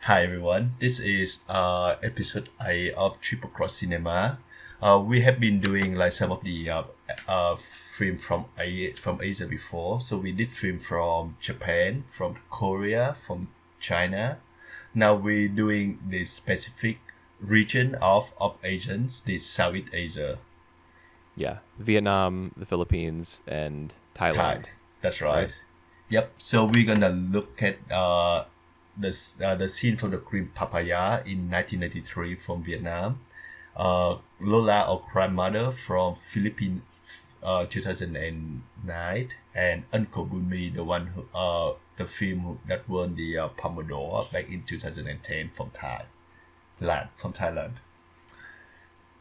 Hi everyone, this is episode 8 of Triple Cross Cinema. We have been doing like some of the film from Asia before. So we did film from Japan, from Korea, from China. Now we're doing the specific region of Asians, the Southeast Asia. Yeah, Vietnam, the Philippines, and Thai. Thailand, That's right? right. Yep. So we're gonna look at the scene from the film Papaya in 1993 from Vietnam, Lola or Grandmother from Philippines, 2009, and Uncle Boonmee, the one who the film that won the Palme d'Or back in 2010 from Thailand.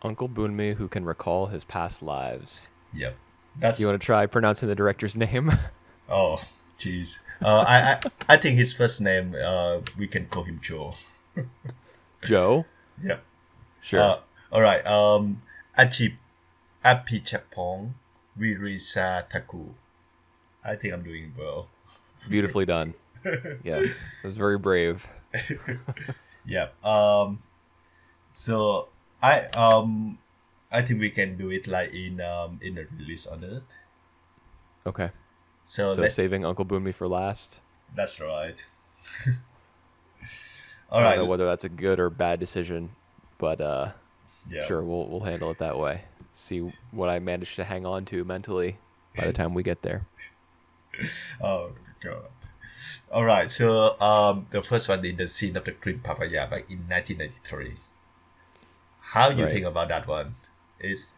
Uncle Boonmee, who can recall his past lives. Yep. You That's want to try pronouncing the director's name? Oh, jeez. I think his first name we can call him Joe. Joe? Yep. Sure. All right. Achip Apichapong Wirisa Taku. I think I'm doing well. Beautifully done. Yes, it was very brave. Yep. So I think we can do it like in the release order. Okay, So so saving Uncle Boonmee for last. that's right. I All don't right. know whether that's a good or bad decision, but Yeah. sure, we'll handle it that way. See what I manage to hang on to mentally by the time we get there. Oh god. All right. So the first one is the scene of the Green Papaya back in 1993. How you Right. think about that one? It's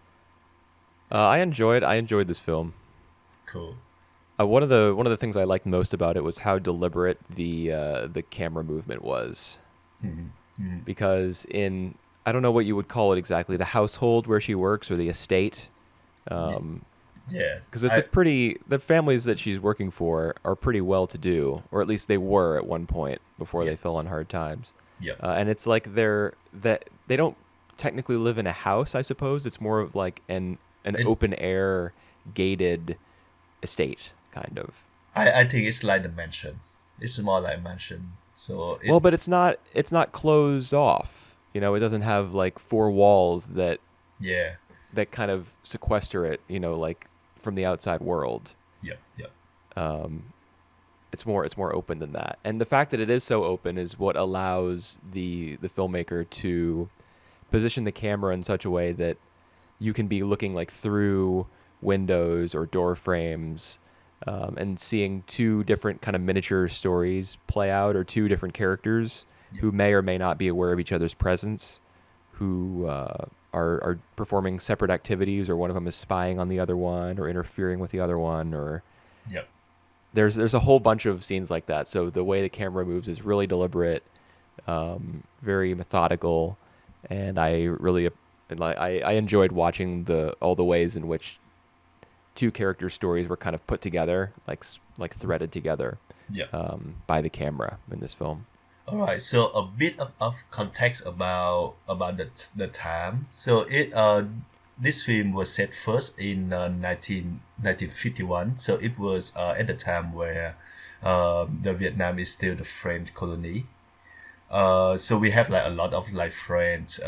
I enjoyed this film. cool. One of the things I liked most about it was how deliberate the camera movement was. Because in I don't know what you would call it exactly, the household where she works or the estate, Yeah. because it's a pretty the families that she's working for are pretty well to do, or at least they were at one point before Yeah. they fell on hard times. Yeah. And it's like that they don't technically live in a house, I suppose. It's more of like an It, open air gated estate kind of. I think it's like the mansion. It's more like a mansion. So Well, but it's not closed off. It doesn't have like four walls yeah. that kind of sequester it, like from the outside world. Yeah. Yeah. It's more open than that. And the fact that it is so open is what allows the filmmaker to position the camera in such a way that you can be looking like through windows or door frames, and seeing two different kind of miniature stories play out, or two different characters Yeah. who may or may not be aware of each other's presence, who are performing separate activities, or one of them is spying on the other one or interfering with the other one, or Yeah. there's a whole bunch of scenes like that. So the way the camera moves is really deliberate, very methodical, and I enjoyed watching all the ways in which two character stories were kind of put together, like threaded together, Yeah. by the camera in this film. All right, so a bit of context about the time. So this film was set first in 1951. So it was at the time where the Vietnam is still the French colony. So we have like a lot of like French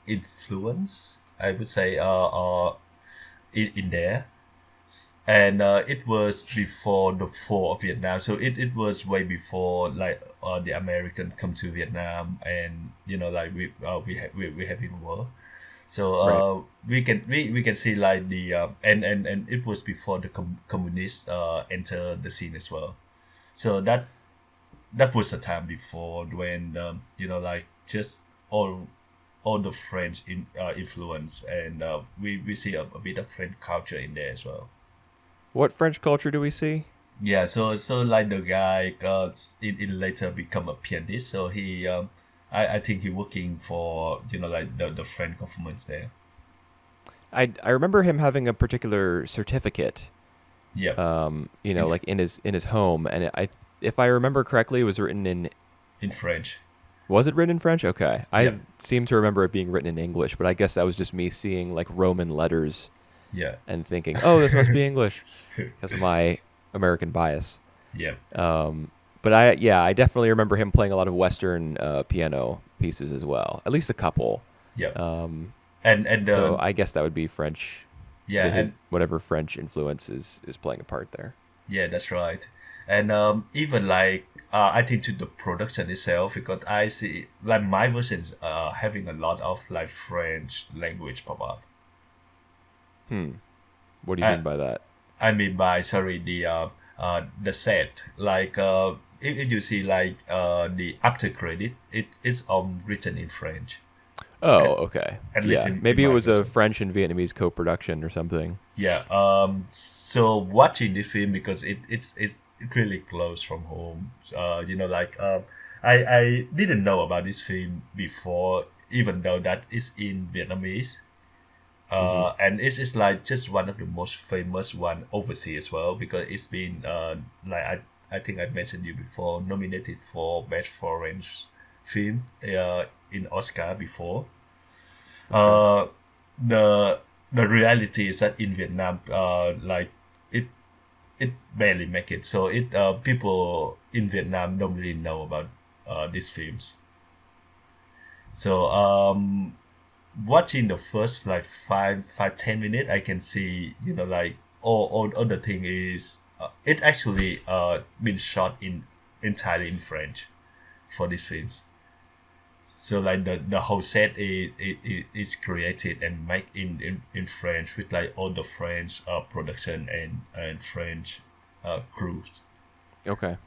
influence, I would say, in there. And it was before the fall of Vietnam, so it was way before like the American come to Vietnam, and like we having war, so Right. we can see like the and it was before the communists enter the scene as well, so that was the time before when like just all the French influence, and we see a bit of French culture in there as well. What French culture do we see? Yeah, so like the guy in later become a pianist. So he I think he working for like the French government there. I remember him having a particular certificate, Yeah, in like in his home, and if I remember correctly, it was written in. in French. Was it written in French? Okay. Yeah, I seem to remember it being written in English, but I guess that was just me seeing like Roman letters yeah, and thinking, oh, this must be English because of my American bias. yeah, But I definitely remember him playing a lot of Western piano pieces as well. At least a couple. Yep. Um, And so I guess that would be French. yeah, His and whatever French influence is playing a part there. yeah, that's right. And even like I think to the production itself, because I see like my versions having a lot of like French language pop up. Hmm. What do you I mean by that? I mean by sorry the set like if you see like the after credit it's written in French Oh, at, okay. at least Yeah. in Maybe it my was a version. French and Vietnamese co-production or something. Yeah. So watching the film because it's really close from home. Like I didn't know about this film before, even though that is in Vietnamese. Hmm. And it's like just one of the most famous one overseas as well because it's been like I think I mentioned you before nominated for best foreign film in Oscar before. Okay. Uh, the the reality is that in Vietnam, like it it barely make it. So it people in Vietnam don't really know about these films. So watching the first like 5 10 minutes, I can see like all the thing is it actually been shot in entirely in French for these films. So like the whole set is created and made in French with like all the French production and French crews. Okay.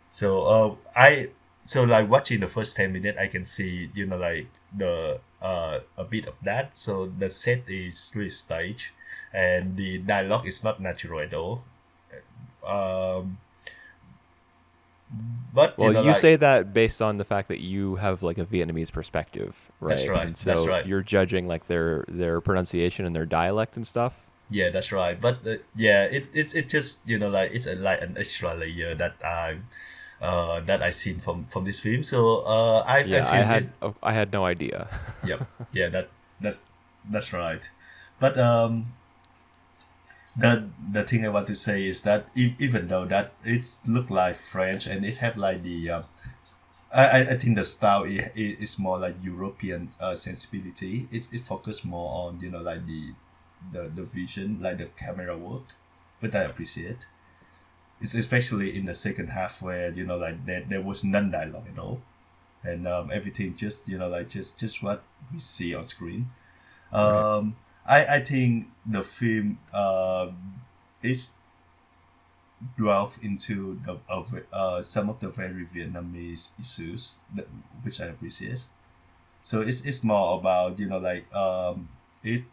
So I so like watching the first 10 minutes, I can see like the a bit of that. So the set is really staged, and the dialogue is not natural at all. Um, but Well, you like say that based on the fact that you have like a Vietnamese perspective, that's right? right, And that's so right. you're judging like their pronunciation and their dialect and stuff. Yeah, that's right. But yeah, it just like it's like an extra layer that I seen from this film. So I Yeah, feel this. I had no idea. Yep. Yeah, that's that's right. But the thing I want to say is that even though that it's look like French and it have like the I think the style is more like European sensibility. It focus more on like the vision like the camera work, but I appreciate. It's especially in the second half where like there was none dialogue at all, and everything just like just what we see on screen. Right. I think the film is delve into some of the very Vietnamese issues which I appreciate. So it's more about like it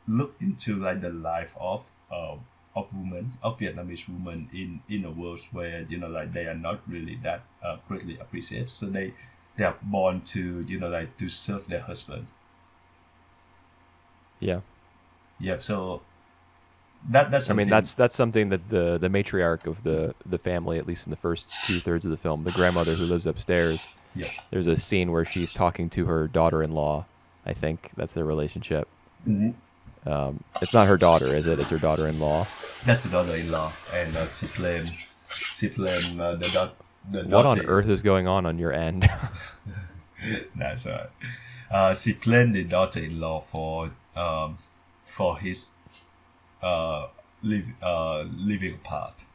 look into like the life of women of Vietnamese women in a world where like they are not really that greatly appreciated. So they are born to like to serve their husband. Yeah. Yeah. So that's I mean, something. that's something that the matriarch of the family, at least in the first 2/3 of the film, the grandmother who lives upstairs. Yeah. There's a scene where she's talking to her daughter-in-law. I think that's their relationship. Mhm. It's not her daughter, is it? It's her daughter-in-law. That's the daughter-in-law, and she claimed the What on daughter. earth is going on your end? That's right. She claimed the daughter-in-law for his living apart.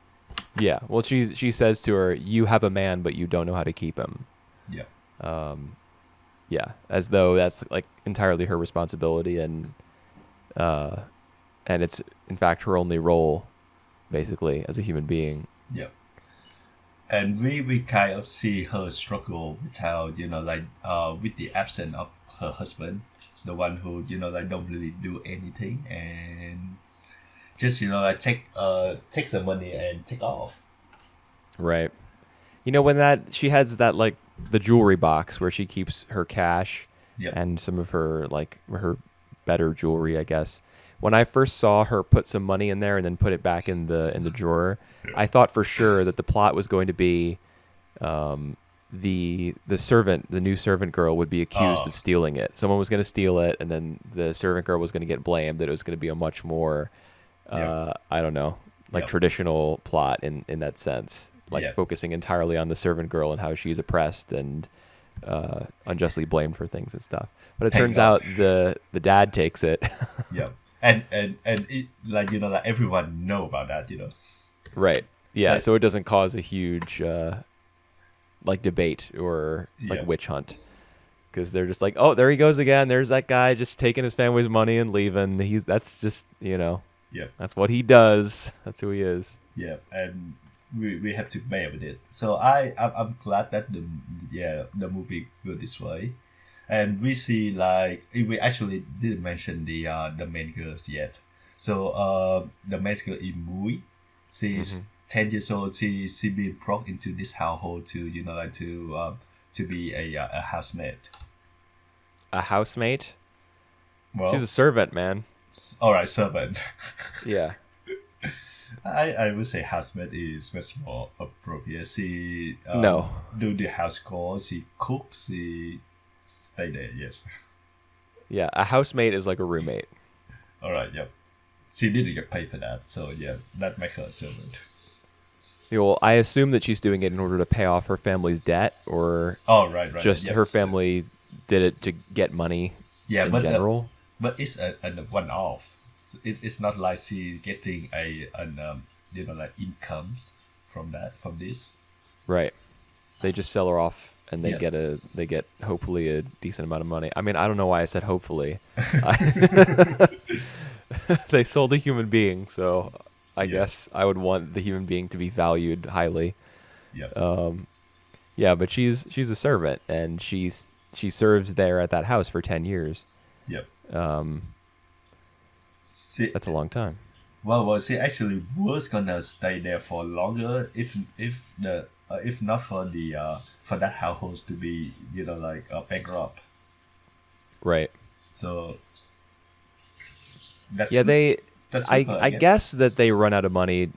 Yeah. Well, she says to her, "You have a man, but you don't know how to keep him." Yeah. Yeah, as though that's like entirely her responsibility, uh, and it's in fact her only role, basically, as a human being. Yeah. And we kind of see her struggle without like with the absence of her husband, the one who like don't really do anything and just like take the money and take off. Right. You know, when that she has that like the jewelry box where she keeps her cash Yep. and some of her like her better jewelry, I guess. When I first saw her put some money in there and then put it back in the drawer, I thought for sure that the plot was going to be the new servant girl would be accused Oh. of stealing it. Someone was going to steal it, and then the servant girl was going to get blamed. That it was going to be a much more Yep. I don't know, like Yep. traditional plot in that sense. like Yeah. focusing entirely on the servant girl and how she's oppressed and unjustly blamed for things and stuff. But it Thank turns God. out the dad takes it. Yeah. And it, like, like everyone know about that, Right. Yeah. like, So it doesn't cause a huge like debate or like yeah. witch hunt because they're just like, oh, there he goes again. There's that guy just taking his family's money and leaving. That's just Yeah. that's what he does. That's who he is. Yeah. And we have to bear with it. So I'm glad that the movie go this way. And we see, like, we actually didn't mention the main girls yet. So the main girl is Mui. Hmm. She's 10 years old. She been brought into this household to like to be a housemaid. A housemate. She's a Well, servant, man. all right, servant. Yeah. I would say housemaid is much more appropriate. She No. do the house chores. She cooks. She stay there. Yes. Yeah. A housemate is like a roommate. All right. Yep. She didn't get paid for that, so yeah, that makes her a servant. Yeah, well, I assume that she's doing it in order to pay off her family's debt, or Oh, right. just Yep. her family did it to get money Yeah, in general. but it's a one off. It's not like she getting an like incomes from this. Right. They just sell her off and Yeah. they get hopefully a decent amount of money. I mean, I don't know why I said hopefully. I- they sold a human being, so I Yeah. guess I would want the human being to be valued highly. Yep. Yeah, but she's a servant and she serves there at that house for 10 years. Yep. Um, She, that's a long time. well, she actually was gonna stay there for longer if not for the for that household to be like bankrupt. Right. So that's Yeah, good. That's good for her, I guess. guess that they run out of money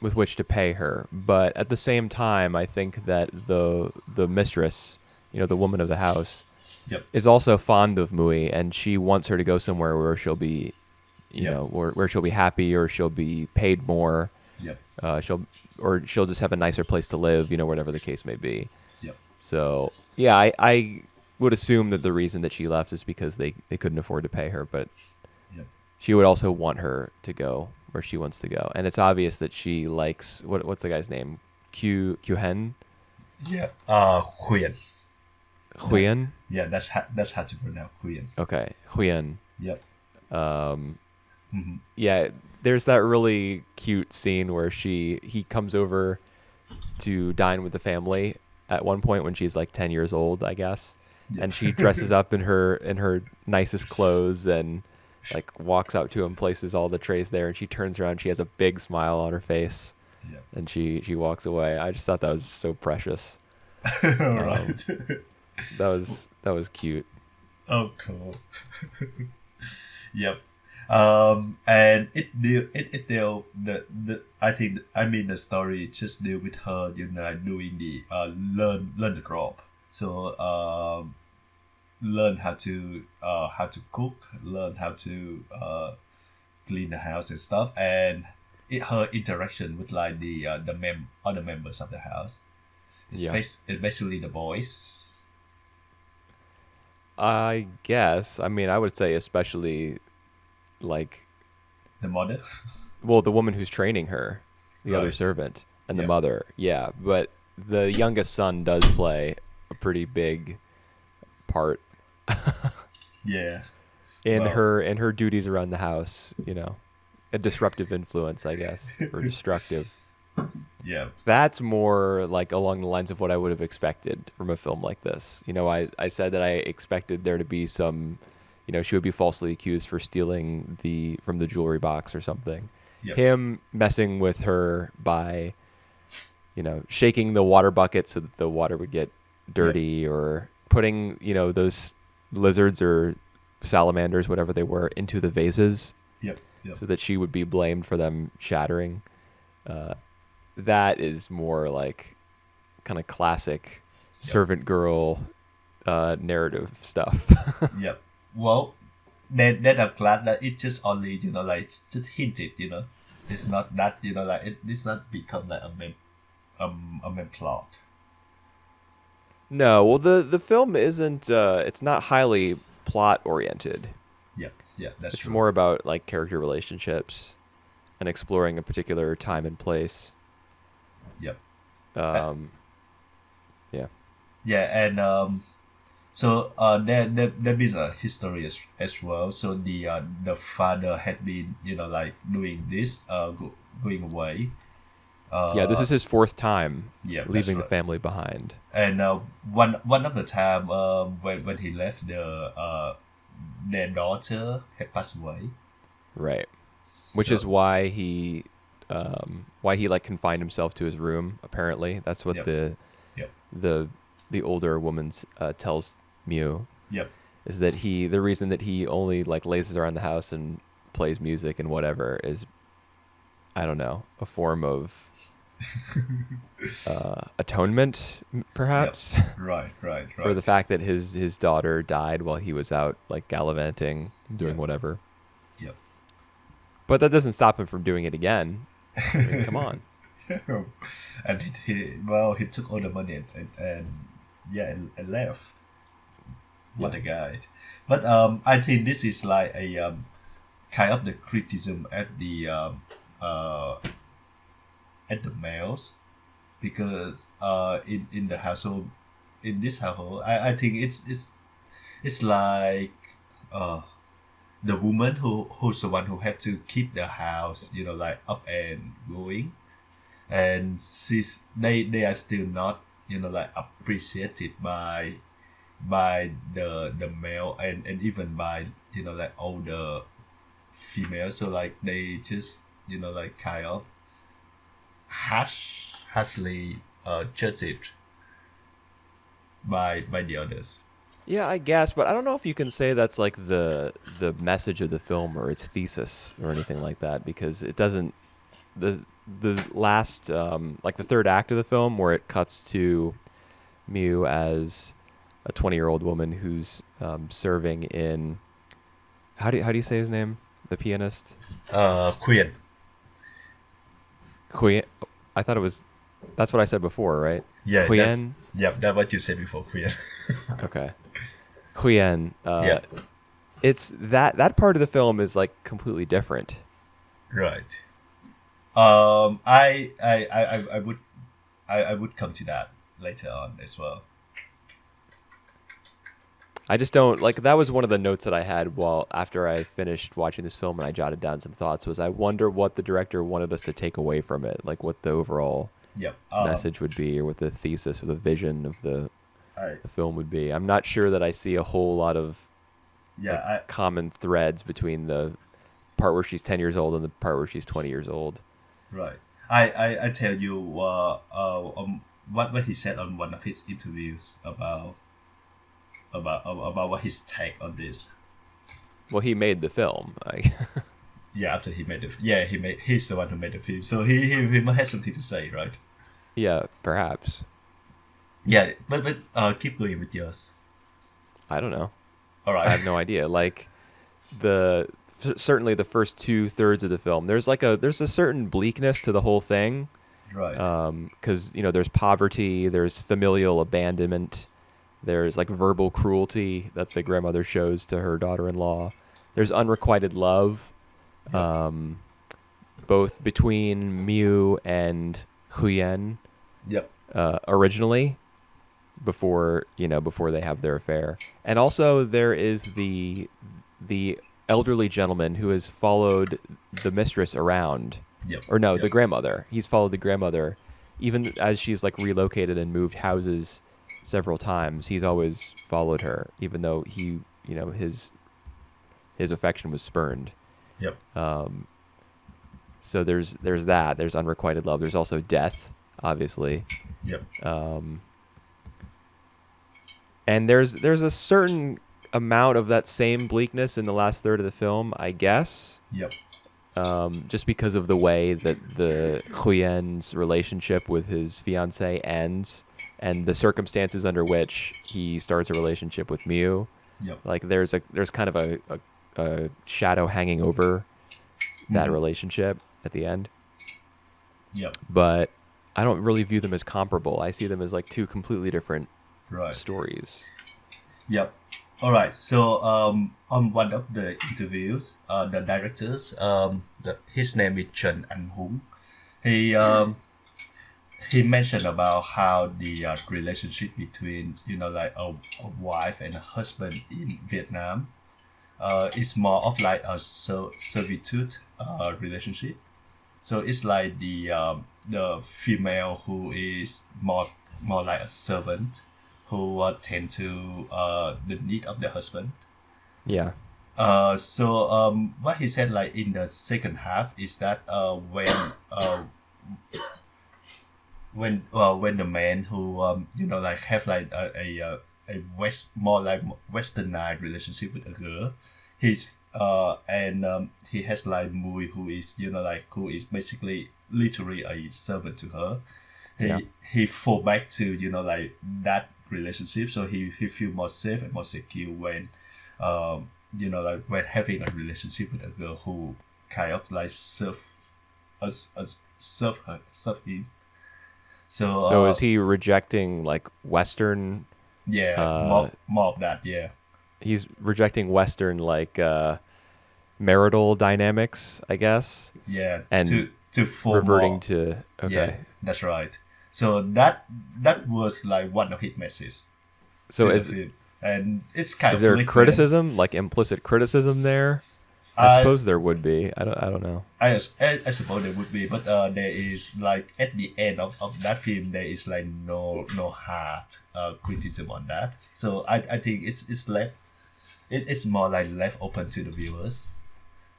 with which to pay her, but at the same time, I think that the mistress, the woman of the house, Yep. is also fond of Mui, and she wants her to go somewhere where she'll be, Yep. where she'll be happy or she'll be paid more. Yep. She'll just have a nicer place to live, whatever the case may be. Yep. So yeah, I would assume that the reason that she left is because they couldn't afford to pay her, but Yep. she would also want her to go where she wants to go, and it's obvious that she likes what's the guy's name? Hen? Yeah. Huyen. Huyen? Yeah, that's how to pronounce Huyen. Okay, Huyen. Yep. Yeah, there's that really cute scene where he comes over to dine with the family at one point when she's like 10 years old, I guess. Yeah. And she dresses up in her nicest clothes and like walks up to him, places all the trays there, and she turns around, she has a big smile on her face, Yeah. and she walks away. I just thought that was so precious. All right. That was cute. Oh, cool. Yep. And it deal the I mean the story just deal with her doing the learn the job. So learn how to cook, learn how to clean the house and stuff, and her interaction with like the other members of the house, Yeah. especially the boys. I guess. I mean, I would say especially like, The mother. well, the woman who's training her, the other Right. servant, and the Yeah. mother. Yeah, but the youngest son does play a pretty big part Yeah. in Well, her duties around the house, a disruptive influence, I guess, or destructive. yeah. That's more like along the lines of what I would have expected from a film like this. I said that I expected there to be some, she would be falsely accused for stealing from the jewelry box or something. Yep. Him messing with her by, shaking the water bucket so that the water would get dirty, or putting, those lizards or salamanders, whatever they were, into the vases Yep. Yep. so that she would be blamed for them shattering. That is more like kind of classic servant girl narrative stuff. Yep. Well, then I'm glad that it just only like it's just hinted. It's not that like it's not become like a main plot. No, well, the film isn't. It's not highly plot oriented. Yep, yeah, that's It's true. more about like character relationships and exploring a particular time and place. Yep. Uh, Um, yeah. yeah, and so there is a history as well. So the father had been like doing this going away. Yeah, this Uh, is his fourth time yeah, that's leaving the right. family behind. And one of the time when he left their daughter had passed away. Right. Which is So why he like confined himself to his room. Apparently, that's what yep, yep, the the older woman tells Mew, yep. is that the reason that he only like lazes around the house and plays music and whatever is, I don't know, a form of atonement, Yep. perhaps, Right, right, for the right. fact that his daughter died while he was out like gallivanting, doing Yep, whatever. yep. But that doesn't stop him from doing it again. I mean, come on. And he took all the money and yeah, and left. Yeah. What a guy. But I think this is like a kind of the criticism uh at the males, because in the household, in this household, I think it's like uh the woman who's the one who had to keep the house like up and going, and they are still not like appreciated by the male, and even by like older female. So like they just like kind of harshly judge it by the others. Yeah, I guess, but I don't know if you can say that's like the message of the film or its thesis or anything like that, because it doesn't. The last like the third act of the film, where it cuts to Mew as a 20-year-old woman who's serving in, how do you say his name? The pianist? Queen. Quyen. I thought it was, that's what I said before, right? Yeah, Quyen. that's what you said before, Queen. Okay. Quyen. Yeah, It's that part of the film is like completely different. right. I would come to that later on as well. I just don't like, that was one of the notes that I had while after I finished watching this film, and I jotted down some thoughts, was I wonder what the director wanted us to take away from it, like what the overall Yep. message would be, or what the thesis or the vision of I the film would be. I'm not sure that I see a whole lot of like yeah common threads between the part where she's 10 years old and the part where she's 20 years old. Right. I tell you what he said on one of his interviews about what his take on this. Well, he made the film. Like, Yeah, after he made he's the one who made the film, so he might have something to say, right? yeah, perhaps. Yeah, but keep going with yours. I don't know. All I right. have no idea. Like the certainly the first 2/3 of the film, there's a certain bleakness to the whole thing, Right. because there's poverty, there's familial abandonment, there's like verbal cruelty that the grandmother shows to her daughter-in-law. There's unrequited love, Yep. both between Mew and Huyen, Yep. originally, before they have their affair. And also there is the elderly gentleman who has followed the mistress around, Yep. or no, Yep. the grandmother. He's followed the grandmother even as she's like relocated and moved houses several times. He's always followed her, even though his affection was spurned. Yep. So there's that. There's unrequited love. There's also death, obviously. Yep. And there's a certain amount of that same bleakness in the last third of the film, I guess. Yep. Just because of the way that the Huyen's relationship with his fiancée ends, and the circumstances under which he starts a relationship with Mew. Yep. Like there's kind of a shadow hanging over that Mhm. relationship at the end. Yep. But I don't really view them as comparable. I see them as like two completely different Right. stories. Yep. All right. So on one of the interviews, the directors, his name is Trần Anh Hùng. He he mentioned about how the relationship between like a wife and a husband in Vietnam is more of like a servitude relationship. So it's like the female who is more like a servant who tend to the need of the husband. Yeah. So what he said like in the second half is that when the man who like have like a west more like westernized relationship with a girl, he's and he has like Mui who is like who is basically literally a servant to her. Yeah. He fall back to like that relationship, so he feel more safe and more secure when like when having a relationship with a girl who kind of like serve him. So So is he rejecting like Western? yeah, Uh, more of that. Yeah, he's rejecting Western like marital dynamics, I guess, yeah. and To fall reverting more. to Yeah, okay. that's right. So that was like one of his messages So to the film, and it's kind is of there different. criticism, like implicit criticism there? I I suppose there would be. I don't know. I suppose there would be, but there is like at the end of that film there is like no hard criticism on that. So I think it's left it's more like left open to the viewers.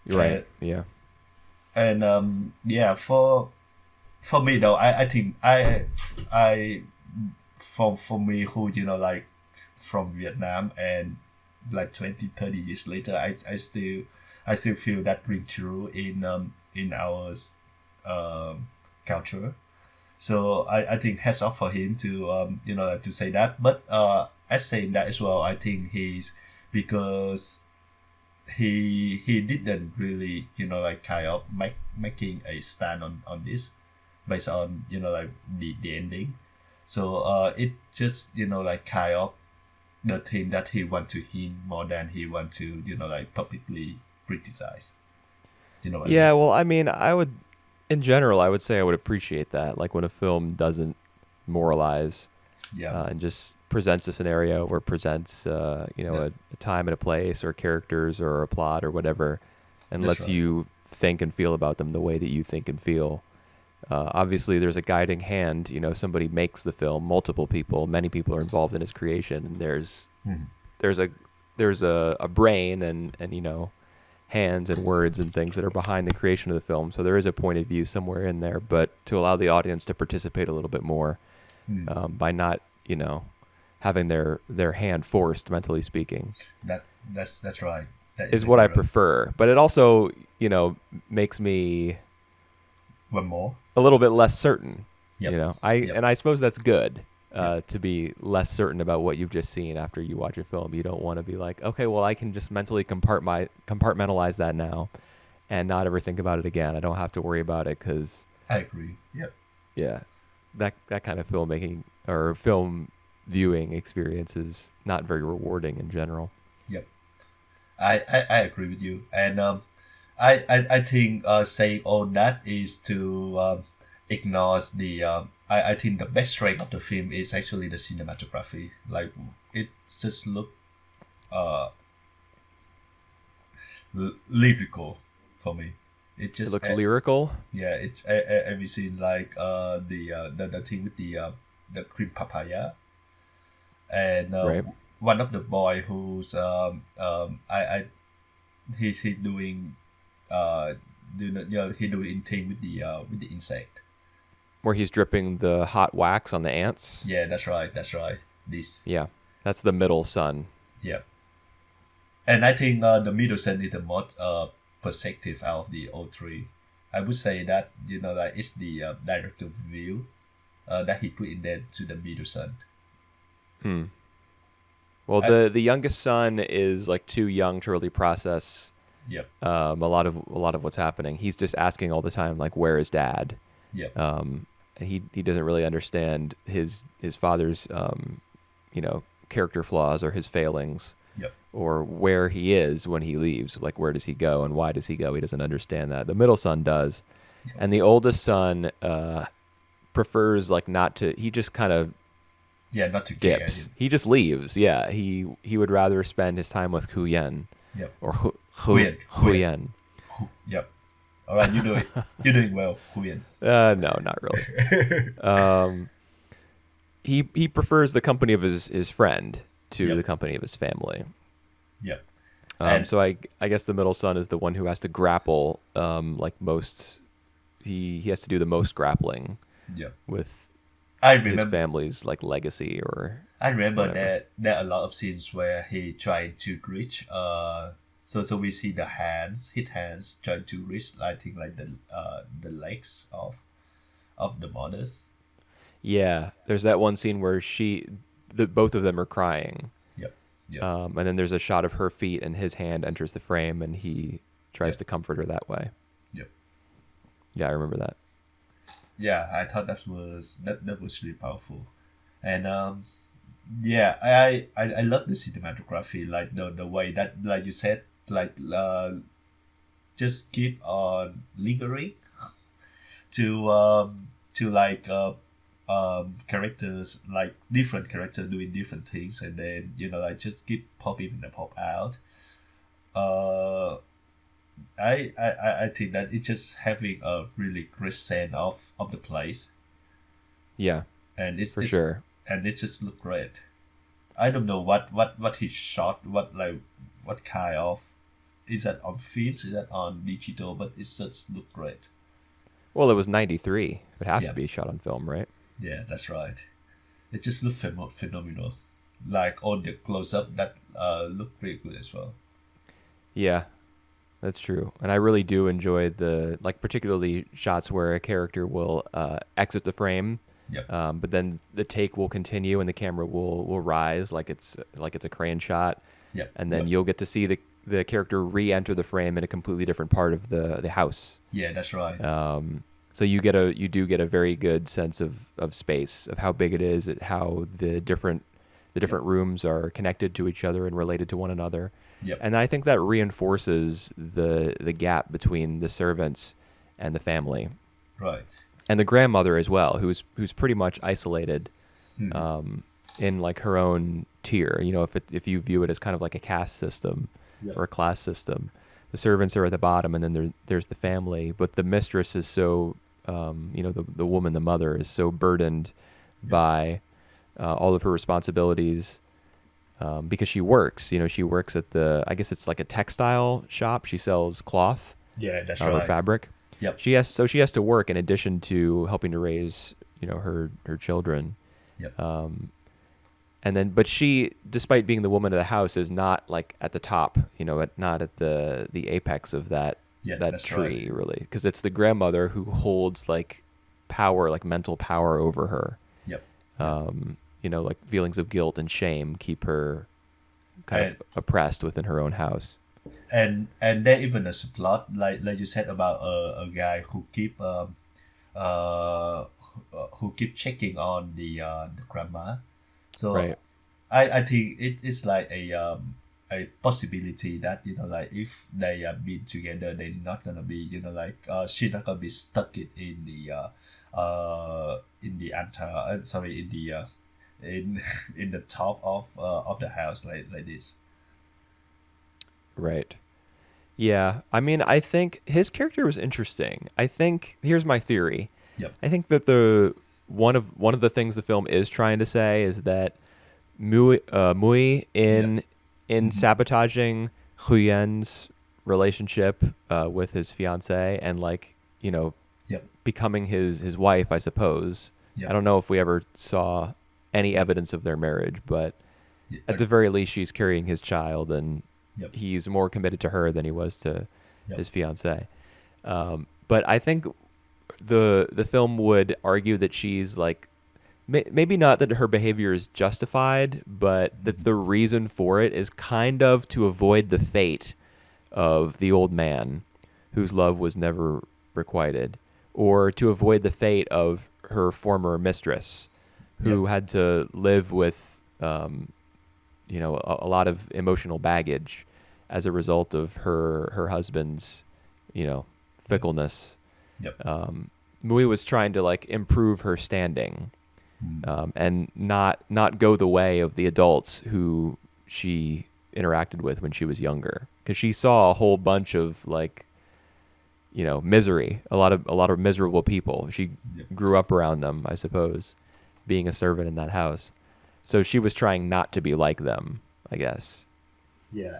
You're right. And Yeah. yeah, for me though, I think I for me who like from Vietnam and like 20-30 years later, I still feel that ring true in our um, culture. So I think hats off for him to to say that. But as saying that as well, I think he's because he didn't really like kind of making a stand on this based on like the ending. So it just like kind of the thing that he want to hint more than he want to like publicly criticize. You know what I mean? Yeah. Well, I mean, I would, in general, I would say I would appreciate that. Like when a film doesn't moralize Yeah, and just presents a scenario or presents, that, a time and a place or characters or a plot or whatever, and that's lets right. you think and feel about them the way that you think and feel. Obviously, there's a guiding hand. Somebody makes the film. Multiple people, many people are involved in its creation, and Mhm. there's a there's a brain and hands and words and things that are behind the creation of the film. So there is a point of view somewhere in there, but to allow the audience to participate a little bit more Mhm. by not having their hand forced, mentally speaking, That that's right. That is is what I correct. prefer. But it also makes me One more. a little bit less certain. Yep. Yep. I suppose that's good. To be less certain about what you've just seen after you watch a film, you don't want to be like, okay, well, I can just mentally compartmentalize that now, and not ever think about it again. I don't have to worry about it because, I agree. Yep. yeah, that kind of filmmaking or film viewing experience is not very rewarding in general. Yep. I agree with you. And I think saying all that is to ignore the I think the best strength of the film is actually the cinematography. Like it just look uh lyrical for me. It It just looks lyrical, yeah. It's have you seen like the thing with the cream papaya and right? one of the boy who's I he's doing uh he doing thing with the insect. Where he's dripping the hot wax on the ants. Yeah, that's right. That's right. This Yeah, that's the middle son. yeah, and I think the middle son is the most perspective out of the all three. I would say that like it's the director view that he put in there to the middle son. Hmm. Well, I, the youngest son is like too young to really process yep, a lot of what's happening. He's just asking all the time, like, "Where is Dad?" yep, Um, and he doesn't really understand his father's character flaws or his failings, Yep. or where he is when he leaves. Like, where does he go and why does he go? He doesn't understand that. The middle son does, and the oldest son prefers like not to. He just kind of Yeah, not to care. dips. He just leaves. Yeah, he would rather spend his time with Hu Yen Yep. or Huyen. Hu Yen. Yep. All right, you do it. You're doing well, Huyen. No, not really. He prefers the company of his friend to Yep. the company of his family. Yep. And So I guess the middle son is the one who has to grapple, like most. He has to do the most grappling yep. with I his remember. family's like legacy or I remember whatever. that there are a lot of scenes where he tried to reach. So we see the hands, his hands trying to reach. I think like the legs of the mothers. Yeah, there's that one scene where both of them are crying, Yep. Yep. and then there's a shot of her feet and his hand enters the frame and he tries Yep. to comfort her that way. Yep. Yeah, I remember that. Yeah, I thought that was really powerful, and yeah, I love the cinematography, like the way that, like you said, like just keep on lingering to like characters, like different characters doing different things, and then like just keep pop in and pop out. uh I think that it's just having a really great sense of the place, Yeah, and for sure. and it just look great. I don't know what he shot, what kind of, is that on films, is that on digital, but it just look great. Well, it was 93. It would have to Yeah, be shot on film, right? yeah, that's right. It just looked phenomenal. Like all the close up that look pretty good as well. Yeah, that's true. And I really do enjoy particularly shots where a character will exit the frame, Yep, but then the take will continue and the camera will rise like it's a crane shot, yep, and then yep. you'll get to see the character re-enter the frame in a completely different part of the house. Yeah, that's right. So you do get a very good sense of space, of how big it is, how the different rooms are connected to each other and related to one another. Yep, And I think that reinforces the gap between the servants and the family, right. and the grandmother as well, who's pretty much isolated Mhm. in like her own tier. If you view it as kind of like a caste system Yep, or a class system, the servants are at the bottom, and then there's the family. But the mistress is so, the woman, the mother, is so burdened yep. by all of her responsibilities, because she works. She works at I guess it's like a textile shop. She sells cloth Yeah, that's or right. fabric. Yep, She has to work in addition to helping to raise her children. yep. But she, despite being the woman of the house, is not like at the top, not at the apex of that Yeah, that that's tree, right. really, because it's the grandmother who holds like power, like mental power over her. Yep. Like feelings of guilt and shame keep her kind And of oppressed within her own house. and there even a subplot, like you said, about a guy uh who keep checking on the grandma. So Right. I think it is like a possibility that, like if they have been together, they're not gonna be, like she's not gonna be stuck in the sorry, in the in in the top of the house, like this. Right. Yeah. I mean, I think his character was interesting. I think here's my theory. Yep. I think that the one of the things the film is trying to say is that Mui Yep. in Hmm. sabotaging Huyen's relationship with his fiance and Yep. becoming his wife, I suppose. I Yep. don't know if we ever saw any evidence of their marriage, but at the very least, she's carrying his child, and Yep. he's more committed to her than he was to Yep. his fiance. But I think the film would argue that she's like, maybe not that her behavior is justified, but that the reason for it is kind of to avoid the fate of the old man whose love was never requited, or to avoid the fate of her former mistress, who Yep. had to live with a lot of emotional baggage as a result of her husband's Yep. fickleness. Yep. Mui was trying to like improve her standing, Mm. and not go the way of the adults who she interacted with when she was younger, because she saw a whole bunch of like misery, a lot of miserable people. She Yep. grew up around them, I suppose, being a servant in that house. So she was trying not to be like them, I guess. Yeah,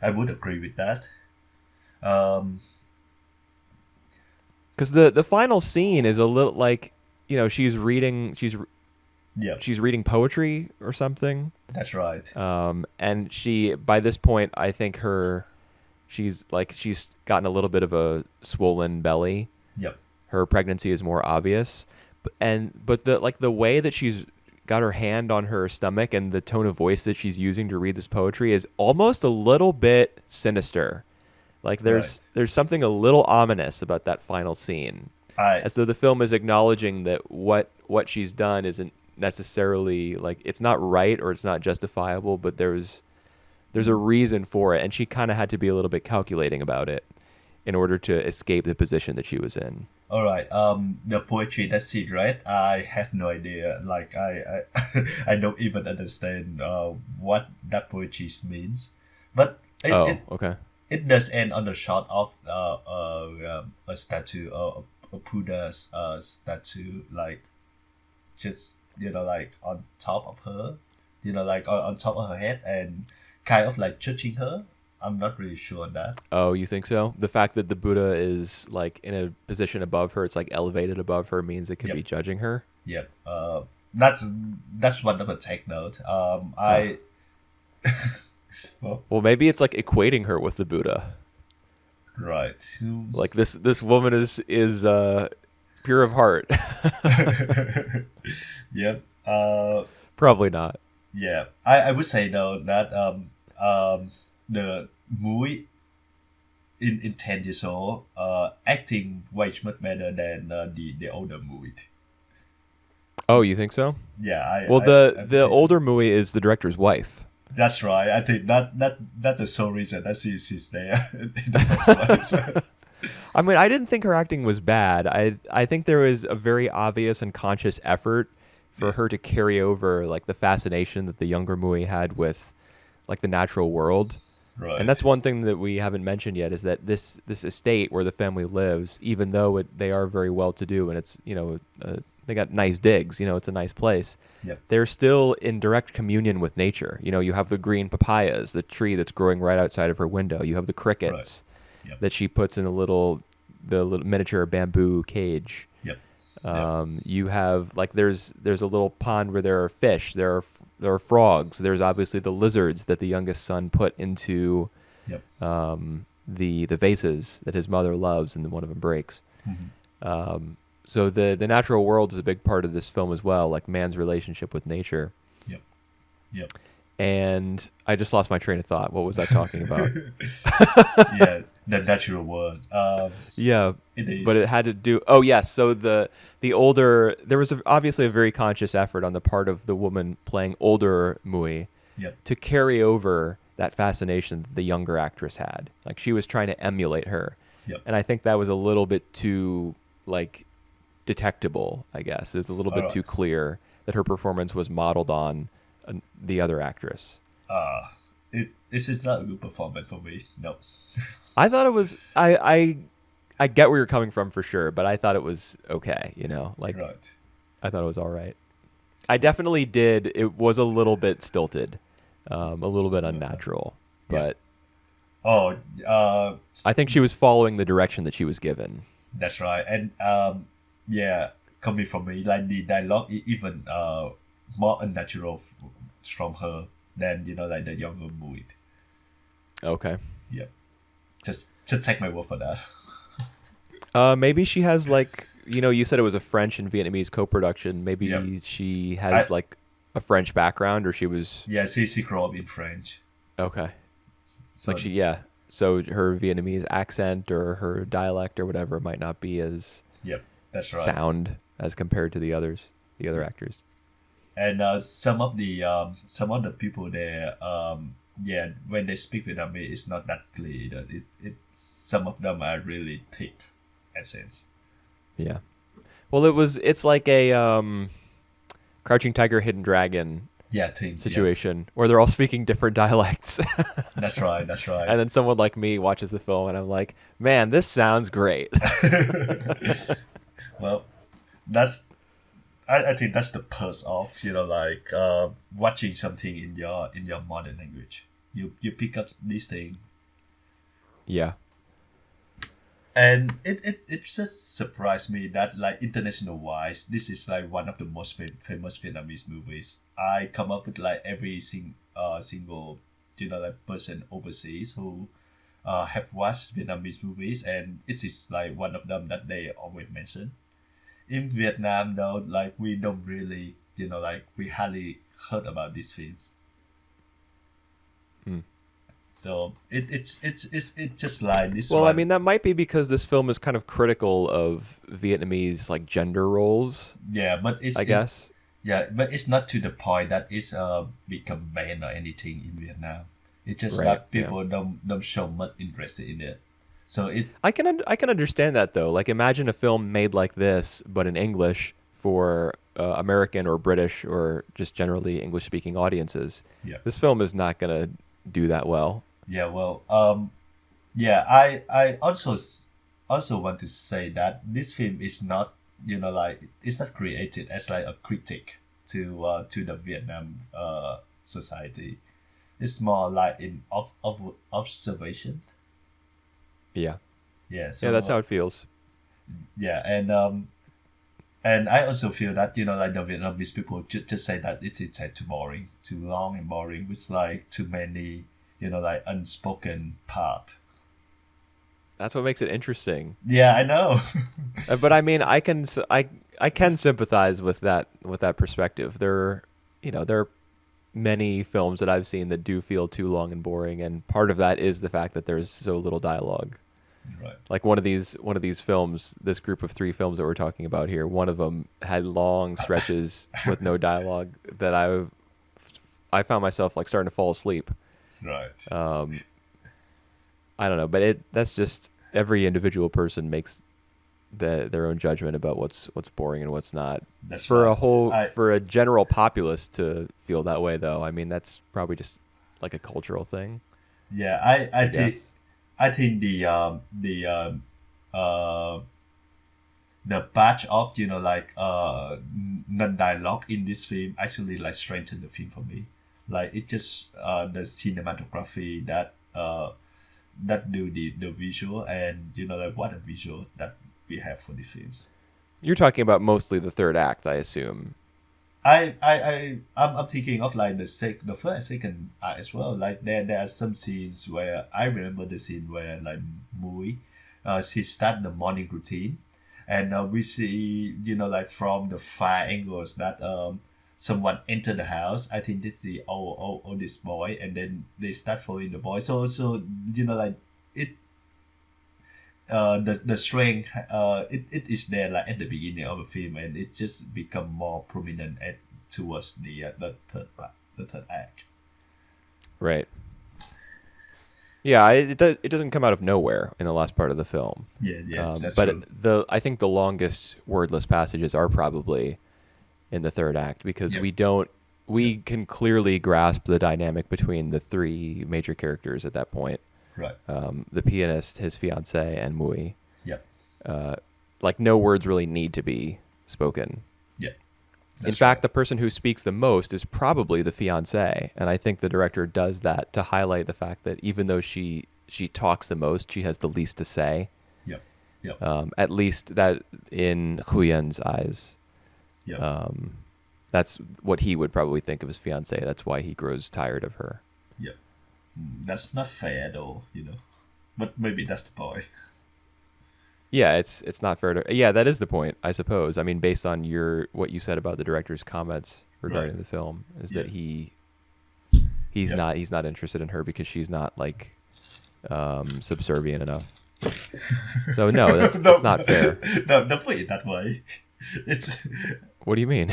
I would agree with that. Um, Because the final scene is a little like yep, she's reading poetry or something. that's right. And she, by this point, I think she's gotten a little bit of a swollen belly. Yep. Her pregnancy is more obvious, but the way that she's got her hand on her stomach and the tone of voice that she's using to read this poetry is almost a little bit sinister. Like Right. there's something a little ominous about that final scene, I as though the film is acknowledging that what she's done isn't necessarily like, it's not right or it's not justifiable, but there's a reason for it, and she kind of had to be a little bit calculating about it in order to escape the position that she was in. All right. The poetry that's it, right? I have no idea. Like I don't even understand what that poetry means, but Oh, okay. it does end on the shot of a statue, a Buddha's statue, like just like on top of her, like on top of her head, and kind of like judging her. I'm not really sure on that. Oh, you think so? The fact that the Buddha is like in a position above her, it's like elevated above her, means it could Yep. be judging her. Yep. That's one of the take note. Huh. I well, Well, maybe it's like equating her with the Buddha. right. Like this woman is pure of heart. Yep. Probably not. Yeah. I would say though that the movie in 10 years old acting way much better than the older movie. Oh, you think so? Yeah, Well, I the think so. older Mui is the director's wife. That's right. I think that's the sole reason that she's there in the first place. I mean, I didn't think her acting was bad. I think there was a very obvious and conscious effort for Yeah. her to carry over like the fascination that the younger Mui had with like the natural world. And Right. that's one thing that we haven't mentioned yet, is that this estate where the family lives, even though they are very well to do and it's they got nice digs, it's a nice place. Yep. They're still in direct communion with nature. You have the green papayas, the tree that's growing right outside of her window. You have the Right. crickets Yep. that she puts in the little miniature bamboo cage. Yep. Yep. You have like there's a little pond where there are fish, there are frogs. There's obviously the lizards that the youngest son put into Yep. the vases that his mother loves, and then one of them breaks. Mhm. So the natural world is a big part of this film as well, like man's relationship with nature. Yep. Yep. And I just lost my train of thought. What was I talking about? Yeah, the natural world. Yeah, It is. but it had to do. Oh yes, so the older, there was obviously a very conscious effort on the part of the woman playing older Mui Yep. to carry over that fascination that the younger actress had. Like she was trying to emulate her, Yep. and I think that was a little bit too like detectable. I guess it's a little All bit too right. clear that her performance was modeled on the other actress. This is not a good performance for me. No. I thought it was. I get where you're coming from for sure, but I thought it was okay. Like Right. I thought it was all right. I definitely did. It was a little bit stilted, a little bit unnatural, Yeah. but Oh, I think she was following the direction that she was given. that's right. And yeah, coming from me, like the dialogue even more unnatural from her than like the younger movie. Okay. Yeah. Just take my word for that. Maybe she has like you said it was a French and Vietnamese co-production. Maybe Yep. she has like a French background, or she was Yeah, she grew up in French. okay. So Like she, yeah. so her Vietnamese accent or her dialect or whatever might not be as Yep, that's right. sound as compared to the other actors. And some of the people there, yeah, when they speak Vietnamese, it's not that clear. It some of them are really thick accents. Yeah. Well, it's like a Crouching Tiger, Hidden Dragon Yeah, things. Yeah, situation where they're all speaking different dialects. that's right. That's right. And then someone like me watches the film and I'm like, man, this sounds great. Well, that's I think that's the perk of like watching something in your mother language. You pick up this thing, Yeah. and it just surprised me that like international wise, this is like one of the most famous Vietnamese movies. I come up with like every single like person overseas who have watched Vietnamese movies, and this is like one of them that they always mention. In Vietnam though, like we don't really, like we hardly heard about these films. Hmm. So it's just like this Well, I one. mean, that might be because this film is kind of critical of Vietnamese like gender roles, Yeah, but I guess. yeah, but it's not to the point that it's become banned or anything in Vietnam. It's just Right. that Yeah. people don't show much interest in it. So it I can understand that though. Like, imagine a film made like this, but in English for American or British or just generally English speaking audiences. yeah. This film is not gonna do that well. Yeah, well, yeah, I also want to say that this film is not, like it's not created as like a critic to the Vietnam society. It's more like in of observation. Yeah. Yeah, Yeah, that's so how it feels. yeah, and I also feel that like the Vietnamese people just say that it's like too boring, too long and boring, with like too many like unspoken part. That's what makes it interesting. Yeah, I know. But I mean, I can sympathize with that perspective. There are many films that I've seen that do feel too long and boring, and part of that is the fact that there's so little dialogue. Right. Like one of these films, this group of three films that we're talking about here, one of them had long stretches with no dialogue that I found myself like starting to fall asleep. Right. Um, I don't know, but that's just every individual person makes their own judgment about what's boring and what's not. That's right. I For a general populace to feel that way, though, I mean that's probably just like a cultural thing, Yeah, I guess. I think uh the batch of like non dialogue in this film actually like strengthened the film for me. Like it just the cinematography that do the visual, and like what a visual that we have for the films. You're talking about mostly the third act, I assume. I'm thinking of like the first and second act as well. Like there are some scenes where I remember the scene where like Mui, she start the morning routine, and we see like from the far angles that someone enter the house. I think this the oldest boy, and then they start following the boy. So like it the strength it is there like at the beginning of the film, and it just become more prominent at towards the third act. Right. Yeah, it doesn't come out of nowhere in the last part of the film. Yeah, that's But true. I think the longest wordless passages are probably in the third act because Yep. we can clearly grasp the dynamic between the three major characters at that point. Right. The pianist, his fiance, and Mui. Yep. Like no words really need to be spoken. Yep. In That's fact, right. the person who speaks the most is probably the fiance, and I think the director does that to highlight the fact that even though she talks the most, she has the least to say. Yep. Yep. At least that in Huyen's eyes. Yep. That's what he would probably think of his fiance. That's why he grows tired of her. Yep. That's not fair though, but maybe that's the point. Yeah, it's not fair to. Yeah, that is the point, I suppose. I mean, based on what you said about the director's comments Right. regarding the film, is Yeah. that Yep. he's not interested in her because she's not like subservient enough. So no, that's No, not fair. no, don't put it that way. It's What do you mean?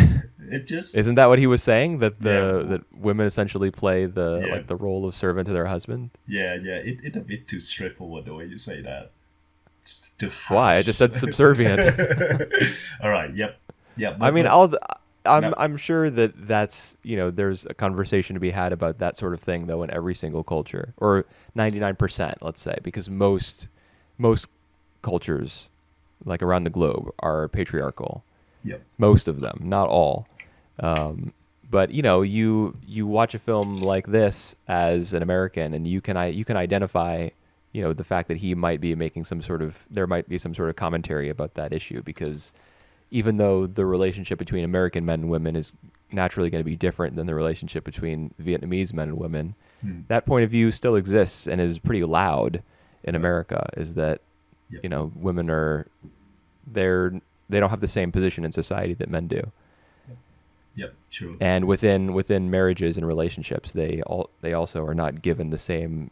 it just Isn't that what he was saying? That yeah, that women essentially play the yeah, like the role of servant to their husband? yeah. It a bit too straightforward the way you say that. It's too Why? I just harsh. said subservient. All right. Yep. Yeah. I mean, But no. I'm sure that that's, there's a conversation to be had about that sort of thing though in every single culture, or 99%, let's say, because most cultures like around the globe are patriarchal. Yep. Most of them, not all. But you watch a film like this as an American, and you can identify, the fact that he might be making there might be some sort of commentary about that issue, because even though the relationship between American men and women is naturally going to be different than the relationship between Vietnamese men and women, Hmm. that point of view still exists and is pretty loud in Right. America. Is that Yep. women they don't have the same position in society that men do. Yep. True. And within marriages and relationships, they also are not given the same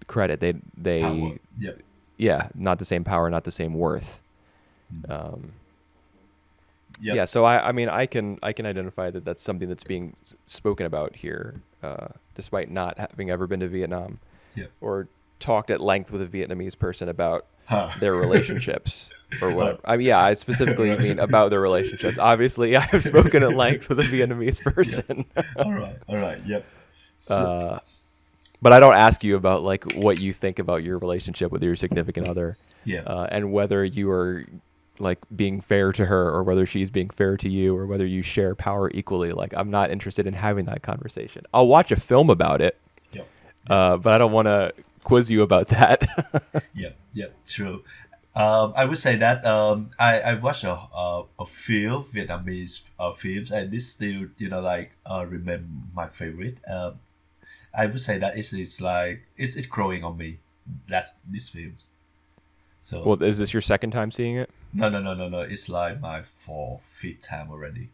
credit. Power. They Yep. yeah, not the same power, not the same worth. Um, Yep. yeah, so I mean I can identify that that's something that's being spoken about here, despite not having ever been to Vietnam Yep. or talked at length with a Vietnamese person about Huh. their relationships or whatever. I mean, yeah, I specifically mean about their relationships. Obviously, I have spoken at length with a Vietnamese person. All right. All right. Yep. So, But I don't ask you about like what you think about your relationship with your significant other, yeah. and whether you are like being fair to her or whether she's being fair to you or whether you share power equally. Like, I'm not interested in having that conversation. I'll watch a film about it, Yep. but I don't want to quiz you about that. Yep. Yep. True. I would say that I watched a few Vietnamese films, and this still like remain my favorite. I would say that it's like it's growing on me. That these films. So Well, is this your second time seeing it? no. It's like my fourth, fifth time already.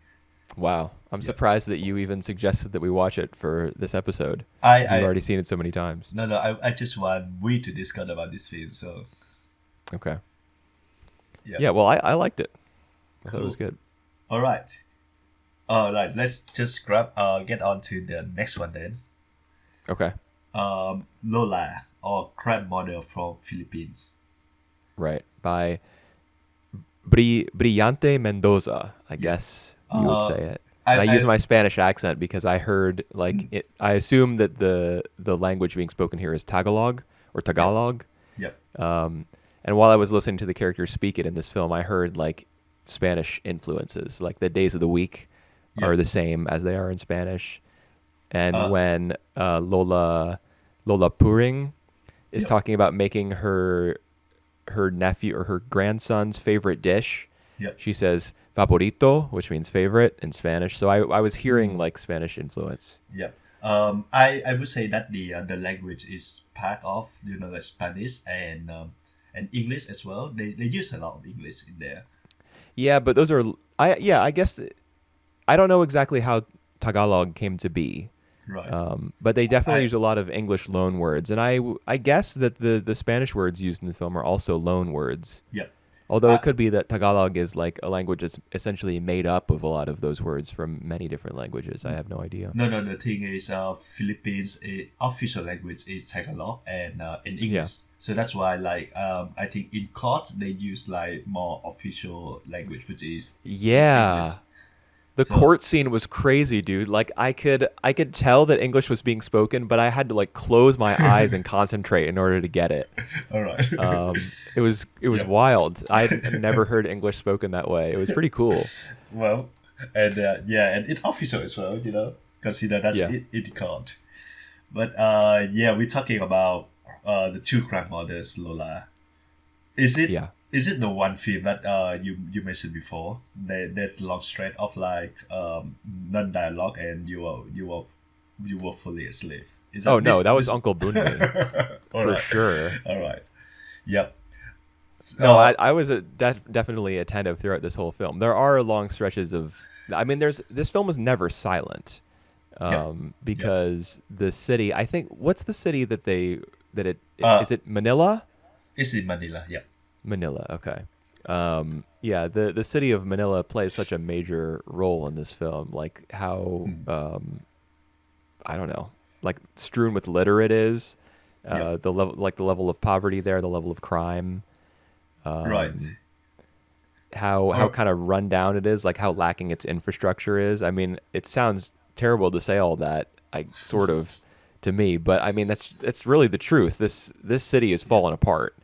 Wow. I'm Yeah. surprised that you even suggested that we watch it for this episode. I You've already seen it so many times. no. I just want we to discuss about this film. So Okay. yeah. Yeah, well, I liked it. I thought it was Cool. good. All right. All right. Let's just get on to the next one then. Okay. Lola, or grandmother from Philippines. Right. By Brillante Mendoza, I guess you would Uh, say it. I- And I use I- my Spanish accent because I heard like it. I assume that the language being spoken here is Tagalog or Tagalog. Yep. And while I was listening to the characters speak it in this film, I heard like Spanish influences, like the days of the week Yeah. are the same as they are in Spanish. And Uh, when Lola Puring is Yeah. talking about making her nephew or her grandson's favorite dish, Yep. she says favorito, which means favorite in Spanish. So I was hearing like Spanish influence. Yep. I would say that the language is part of the Spanish and English as well. They use a lot of English in there. Yeah, but those are I guess I don't know exactly how Tagalog came to be. Right. But they definitely I- use a lot of English loan words, and I guess that the Spanish words used in the film are also loan words. Yep. Although Uh, it could be that Tagalog is like a language that's essentially made up of a lot of those words from many different languages. I have no idea. No. The thing is, Philippines official language is Tagalog and English. Yeah. So that's why, like, I think in court they use like more official language, which is Yeah. English. The So- court scene was crazy, dude. Like I could tell that English was being spoken, but I had to like close my eyes and concentrate in order to get it. All right. It was Yeah. wild. I'd never heard English spoken that way. It was pretty cool. Well, and and it's official as well, because that's Yeah. it in court. But we're talking about the two grandmothers, Lola. Is it? Yeah. Is it the one film that you mentioned before? There's a long stretch of like non dialogue and you were fully asleep. Is Oh no, this- that was this- Uncle Boonmee All for right. sure. All right. Yep. No, Uh, I was definitely attentive throughout this whole film. There are long stretches of, I mean, this film is never silent, Yeah. because the city. I think what's the city that they that Uh, is it Manila? it's in Manila. Yeah. Manila, okay. Yeah, the city of Manila plays such a major role in this film, like how Mm. I don't know, like strewn with litter it is, Yeah. the level of poverty there, the level of crime, Right. how Or kind of run down it is, like how lacking its infrastructure is. I mean, it sounds terrible to say all that, I sort of to me, but I mean that's really the truth. This city is yeah. falling apart.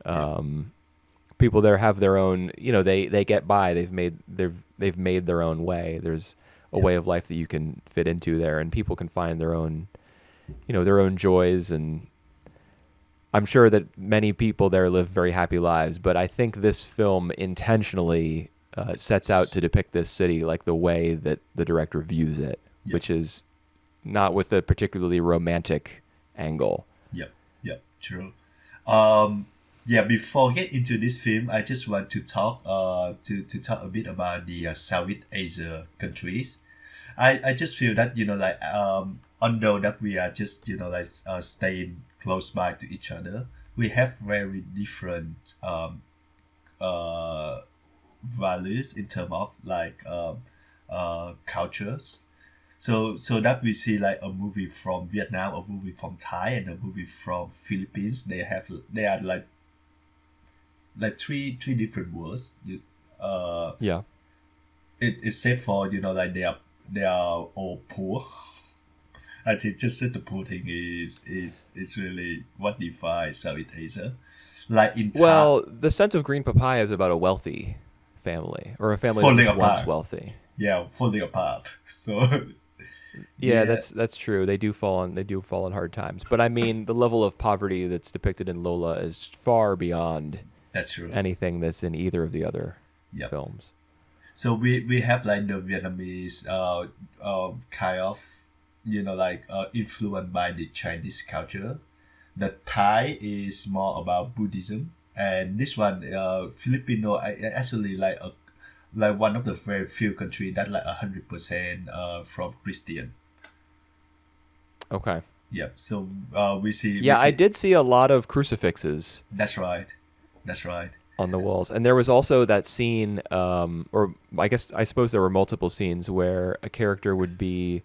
Yeah. People there have their own, they get by. They've made their own way. There's a Yeah. way of life that you can fit into there, and people can find their own joys. And I'm sure that many people there live very happy lives, but I think this film intentionally sets out to depict this city like the way that the director views it, Yeah. which is not with a particularly romantic angle. Yeah. Yeah. True. Um, yeah, before get into this film, I just want to talk to talk a bit about the Southeast Asia countries. I just feel that like although that we are just like staying close by to each other, we have very different uh values in terms of like cultures. So that we see like a movie from Vietnam, a movie from Thai, and a movie from Philippines. They are like three different worlds. Uh, Yeah. it's safe for like they are all poor. I think just the poor thing is really what defines Southeast Asia. Like in Thai, Well, the scent of green papaya is about a wealthy family or a family that falling was once apart. wealthy. Yeah, falling apart. So Yeah, yeah, that's true. They do fall on hard times. But I mean, the level of poverty that's depicted in Lola is far beyond that's true. anything that's in either of the other Yep. films. So we have like the Vietnamese kind of like influenced by the Chinese culture. The Thai is more about Buddhism, and this one Filipino I actually like one of the very few country that like 100% from Christian. Okay. Yep. So we Yeah, I see. did see a lot of crucifixes That's right. That's right. on the walls, and there was also that scene, or I suppose there were multiple scenes where a character would be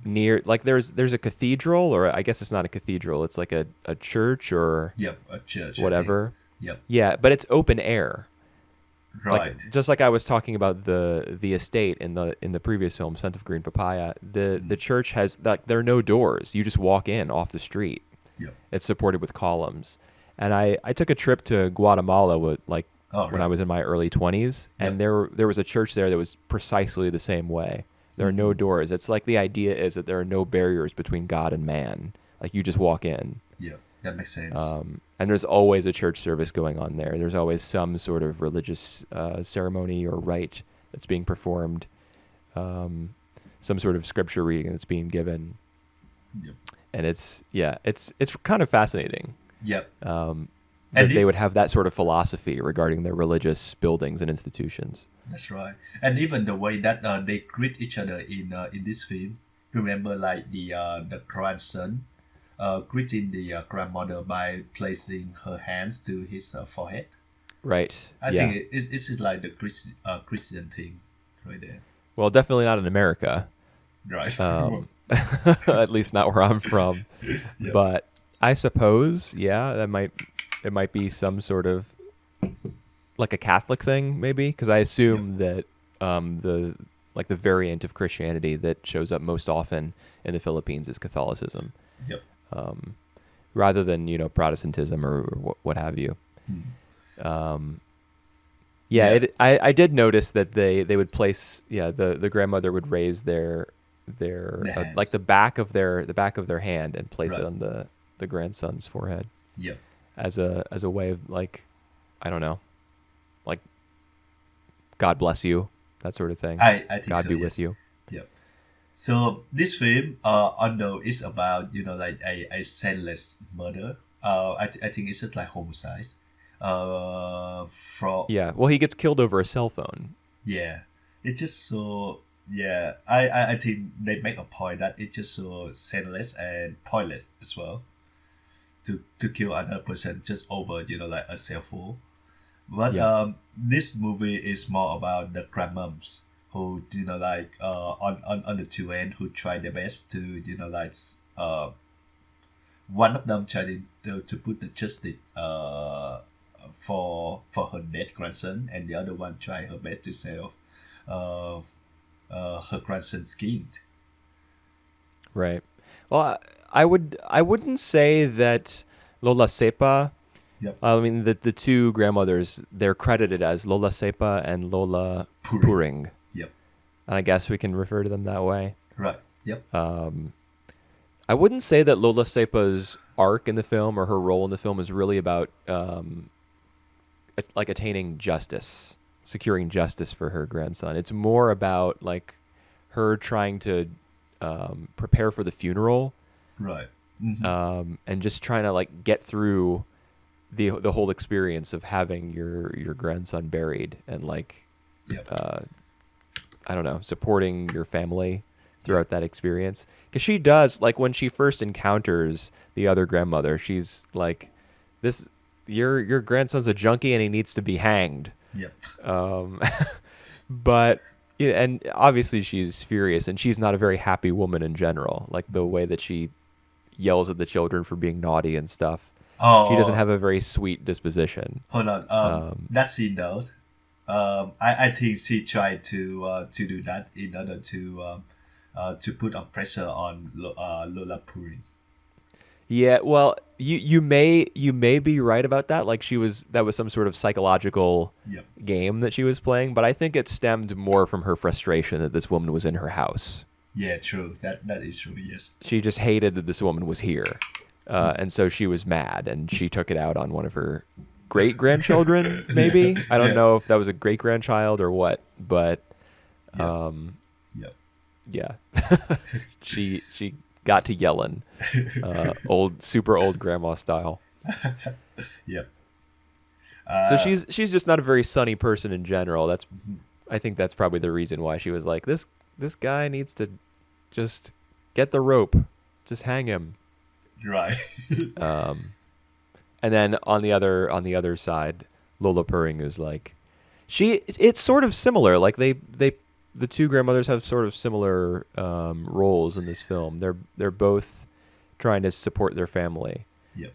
near, like there's a cathedral, or I guess it's not a cathedral, it's like a church or Yep. A church, I think. whatever. Yep. Yeah, but it's open air. Like Right. just like I was talking about the estate in the previous film, Scent of Green Papaya, the Mm. church has, like, there are no doors. You just walk in off the street. Yep. It's supported with columns. And I took a trip to Guatemala All when I right. was in my early 20s, and Yep. there was a church there that was precisely the same way. There are no Mm-hmm. doors. It's like the idea is that there are no barriers between God and man. Like you just walk in. Yep. That makes sense. And there's always a church service going on there. There's always some sort of religious ceremony or rite that's being performed, some sort of scripture reading that's being given, Yep. and it's kind of fascinating Yep. that And they would have that sort of philosophy regarding their religious buildings and institutions. that's right. And even the way that they greet each other in this film. Remember, like the grandson greeting the grandmother by placing her hands to his forehead. Right. I Yeah. think it's like the Christian thing, right there. Well, definitely not in America. Right. At least not where I'm from. Yep. But I suppose, yeah, it might be some sort of like a Catholic thing, maybe, because I Yep. assume that the variant of Christianity that shows up most often in the Philippines is Catholicism, Yep. rather than Protestantism or what have you. Hmm. Yeah, Yeah. I did notice that they would place, the grandmother would raise their The like hands. the back of their hand and place it Right. on the grandson's forehead Yep. as a way of, like, I don't know, like, God bless you, that sort of thing. I think God so. be Yes. with you. Yep. So this film, although it's about like a senseless murder, I think it's just like homicide. From Yeah. Well, he gets killed over a cell phone. yeah, it's just so yeah. I think they make a point that it's just so senseless and pointless as well. to kill another person just over like a cell phone. But Yeah. this movie is more about the grandmoms who like on the two end who try their best to like one of them tried to put the justice for her dead grandson, and the other one tried her best to save uh, her grandson's skin. Right. Well, I wouldn't say that Lola Sepa. Yep. I mean, the two grandmothers, they're credited as Lola Sepa and Lola Puring. Puring, Yep. and I guess we can refer to them that way. Right. Yep. I wouldn't say that Lola Sepa's arc in the film or her role in the film is really about like attaining justice, securing justice for her grandson. It's more about like her trying to prepare for the funeral, Right. and just trying to like get through the whole experience of having your grandson buried and like Yep. I don't know, supporting your family throughout that experience. Because she does, like when she first encounters the other grandmother, she's like, "This, your grandson's a junkie and he needs to be hanged." Yep. But yeah, and obviously she's furious, and she's not a very happy woman in general. Like the way that she yells at the children for being naughty and stuff. She doesn't have a very sweet disposition. Hold on. That scene though. I think she tried to do that in order to put on pressure on Lola Puri. Yeah, well, you may be right about that. Like that was some sort of psychological Yep. game that she was playing, but I think it stemmed more from her frustration that this woman was in her house. Yeah, true. That is true. Yes. She just hated that this woman was here, and so she was mad, and she took it out on one of her great grandchildren. Maybe I don't know if that was a great grandchild or what, but Yep. yeah, she got to yelling, super old grandma style. Yep. So she's just not a very sunny person in general. I think that's probably the reason why she was like, this guy needs to just get the rope, just hang him. Right. And then on the other side, Lola Puring is like, it's sort of similar. Like the two grandmothers have sort of similar roles in this film. They're both trying to support their family. Yep.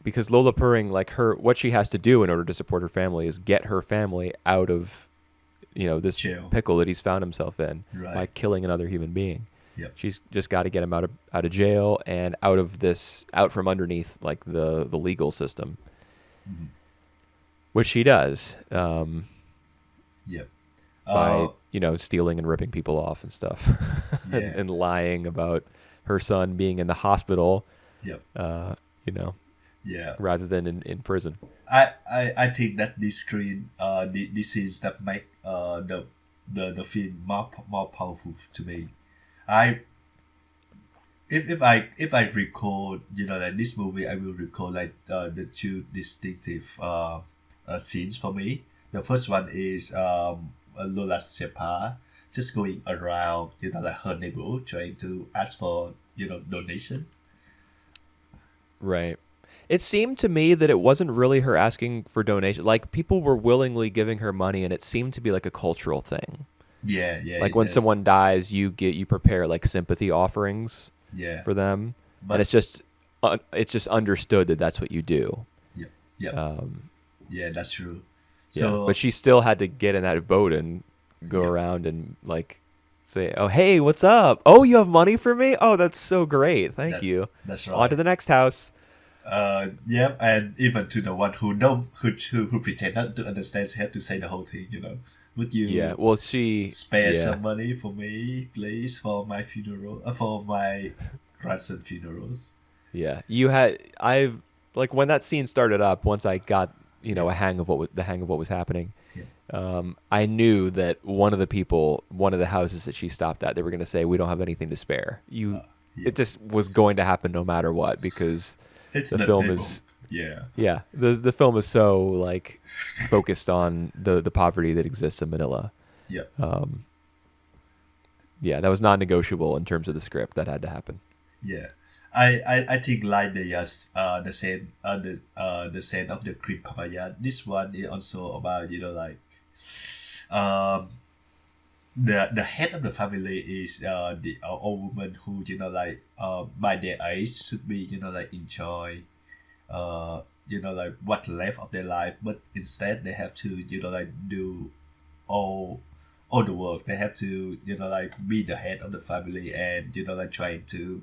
Because Lola Puring, like what she has to do in order to support her family is get her family out of, this Jail. pickle that he's found himself in Right. by killing another human being. Yep. She's just got to get him out of jail and out from underneath like the legal system, which she does. Yep. By stealing and ripping people off and stuff, and lying about her son being in the hospital. Yep. Yeah. Rather than in prison. I think that this screen this is that make the film more powerful to me. If I recall like this movie, I will recall like the two distinctive scenes for me. The first one is Lola Sepa just going around like her neighborhood trying to ask for donation. Right. It seemed to me that it wasn't really her asking for donation. Like people were willingly giving her money, and it seemed to be like a cultural thing. Yeah. Like when someone dies, you prepare like sympathy offerings. Yeah. For them, But and it's just understood that that's what you do. Yep. Yep. Yeah, that's true. Yeah, So, but she still had to get in that boat and go around and like say, "Oh, hey, what's up? Oh, you have money for me? Oh, that's so great. Thank you. That's right. On to the next house." Yep, and even to the one who who pretend not to understand, have to say the whole thing. Would you? Yeah. Well, she spare some money for me, please, for my funeral, for my grandson funerals. Yeah. I've like when that scene started up. Once I got a hang of what was happening. Yeah. I knew that one of the houses that she stopped at, they were going to say, "We don't have anything to spare." It just was going to happen no matter what, because the film is the film is so like focused on the poverty that exists in Manila. Yeah. That was non-negotiable in terms of the script. That had to happen. Yeah. I think like the scent of the cream papaya. This one is also about um the head of the family is the old woman who by their age should be enjoy what left of their life, but instead they have to do all all the work. They have to be the head of the family and trying to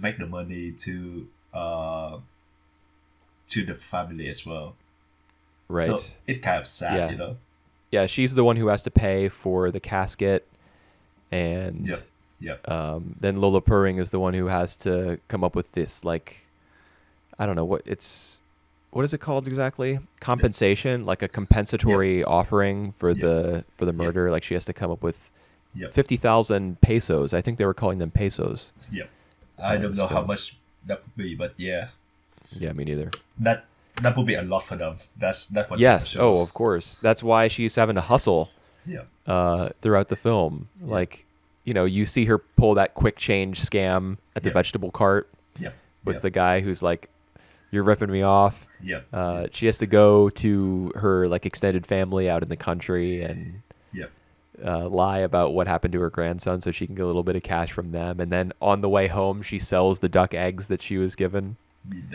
make the money to the family as well. So Right. it kind of sad, Yeah. Yeah, she's the one who has to pay for the casket, and Yep, yep, then Lola Purring is the one who has to come up with this, like, I don't know what is it called exactly? the- Compensation, like a yep, compensatory offering yep, for the yep, murder. Like she has to come up with yep, 50,000 pesos. I think they were calling them pesos yep. I in don't this know how film. much that would be, but yeah, Yeah, me neither. that that would be a lot for them. That's one thing for Yes. sure. Oh, of course. That's why she's having to hustle Yeah, throughout the film. yeah, Like, you see her pull that quick change scam at the yep, vegetable cart yep, with yep, the guy who's like, "You're ripping me off." yep, yep, She has to go to her like extended family out in the country and yep. lie about what happened to her grandson so she can get a little bit of cash from them. And then on the way home, she sells the duck eggs that she was given With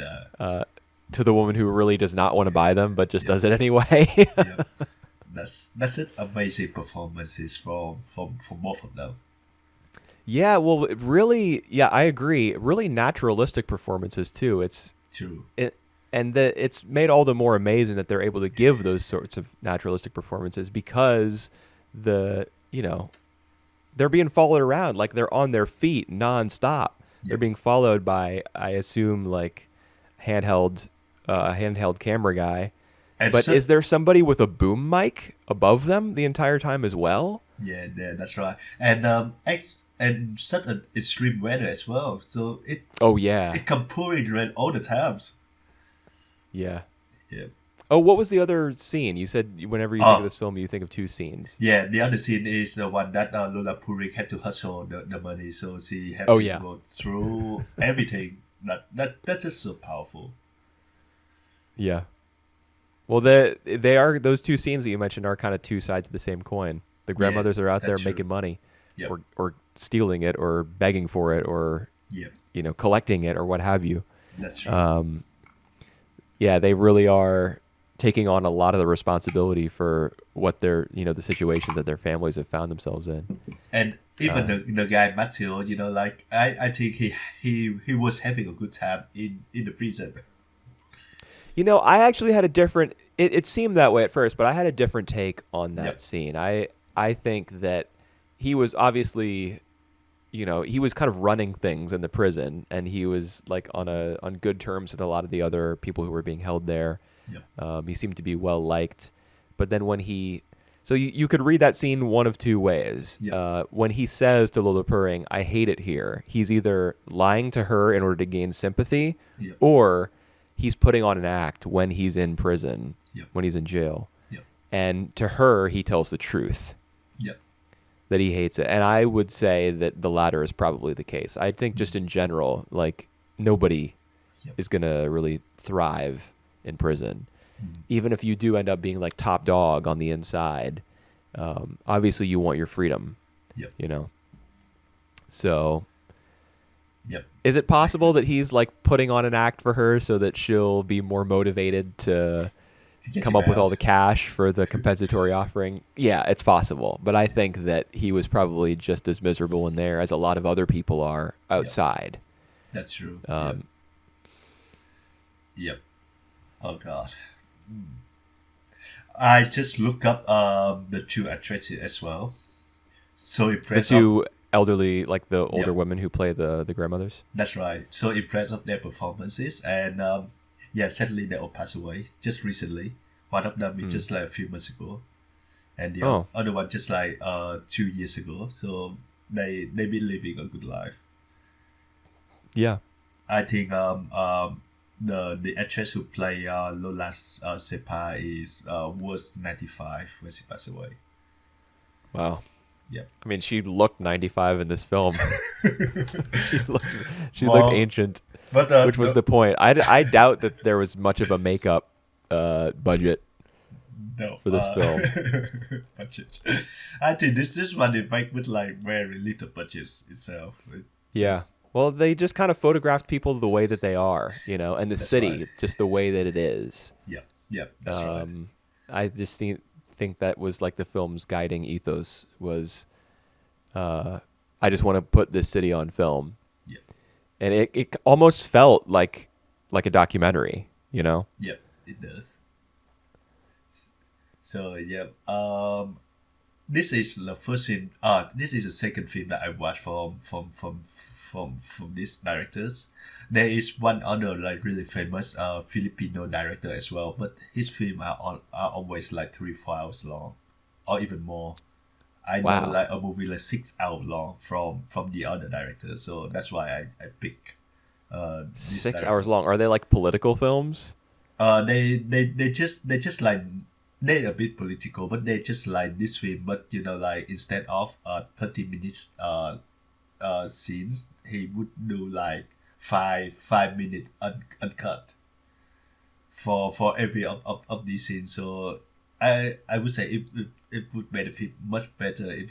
to the woman who really does not want to buy them, but just yep, does it anyway. yep. That's it. Amazing performances from both of them. Yeah, well, really, yeah, I agree. Really naturalistic performances too. True. It, and that it's made all the more amazing that they're able to give those sorts of naturalistic performances because the you know they're being followed around like they're on their feet nonstop. They're Yep. being followed by, I assume, like handheld handheld camera guy. And But so is there somebody with a boom mic above them the entire time as well? yeah, that's right. And and such an extreme weather as well. So Oh yeah, it can pouring rain all the times. yeah. Yeah. Oh, what was the other scene? You said whenever you think of Oh, this film, you think of two scenes. yeah. The other scene is the one that Lola Purik had to hustle the money, so she had Oh to yeah, go through everything. That's just so powerful. yeah. Well, they are those two scenes that you mentioned are kind of two sides of the same coin. The Yeah, grandmothers are out there that's true. making money, Yep. or stealing it, or begging for it, or Yep. collecting it, or what have you. That's true. Um, yeah, they really are taking on a lot of the responsibility for what their the situations that their families have found themselves in. And even Uh, the guy Matthew, I think he was having a good time in the prison. I actually had a different. It seemed that way at first, but I had a different take on that Yep. scene. I think that he was obviously, he was kind of running things in the prison, and he was like on good terms with a lot of the other people who were being held there. Yep. He seemed to be well liked, but then so you could read that scene one of two ways. Yep. When he says to Lola Purring, "I hate it here," he's either lying to her in order to gain sympathy, Yep. or he's putting on an act when he's in prison, Yep. when he's in jail. Yep. And to her, he tells the truth Yep. that he hates it. And I would say that the latter is probably the case. I think just in general, like nobody Yep. is going to really thrive in prison. Mm. Even if you do end up being like top dog on the inside, obviously you want your freedom, Yep. you know? So Yep. is it possible that he's like putting on an act for her so that she'll be more motivated to To get come him up with all out. the cash for the compensatory offering? Yeah, it's possible. But I think that he was probably just as miserable in there as a lot of other people are Yep. outside. That's true. Yep. Um, Yep. Oh God. I just look up the two actresses as well. So the impressed of two elderly, like the older Yep. women who play the grandmothers. That's right. So impressed of their performances, and yeah, sadly they all passed away just recently. One of them is Hmm. just like a few months ago, and the Oh, other one just like 2 years ago. So they've been living a good life. yeah. I think the actress who play Lola Sepa is was 95 when she passed away. Wow. Yep. I mean, she looked 95 in this film. she looked she looked Well, ancient, but which was the point. I doubt that there was much of a makeup budget no, for this film. budget. I think this one they make with like very little budget itself. It Yeah. just Well, they just kind of photographed people the way that they are, and the that's right. city just the way that it is. Yep, yep, that's right. I just think that was like the film's guiding ethos was, I just want to put this city on film, Yep, and it almost felt like a documentary, you know? yep, it does. So yeah, this is the first film. This is the second film that I watched from these directors. There is one other like really famous Filipino director as well, but his film are always like 3 4 hours long, or even more. I know Wow, like a movie like 6 hours long from the other directors, so that's why I pick these 6 hours directors. long. Are they like political films? They just like they're a bit political, but they just like this film. But like instead of 30 minutes scenes, he would do like 5 minute uncut for every of these scenes. So I would say it would benefit much better if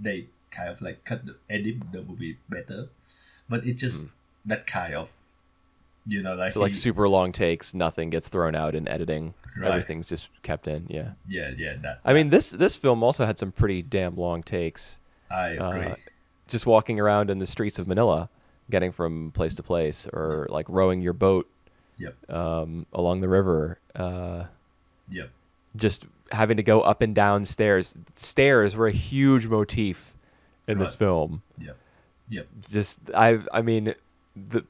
they kind of like edit the movie better. But it just that kind of like So like he super long takes, nothing gets thrown out in editing. right. Everything's just kept in. Yeah. Yeah, I mean, this film also had some pretty damn long takes. I agree. Just walking around in the streets of Manila, getting from place to place, or like rowing your boat Yep, along the river. yep, Just having to go up and down stairs. Stairs were a huge motif in this right. film. Yep, yep, Just I mean,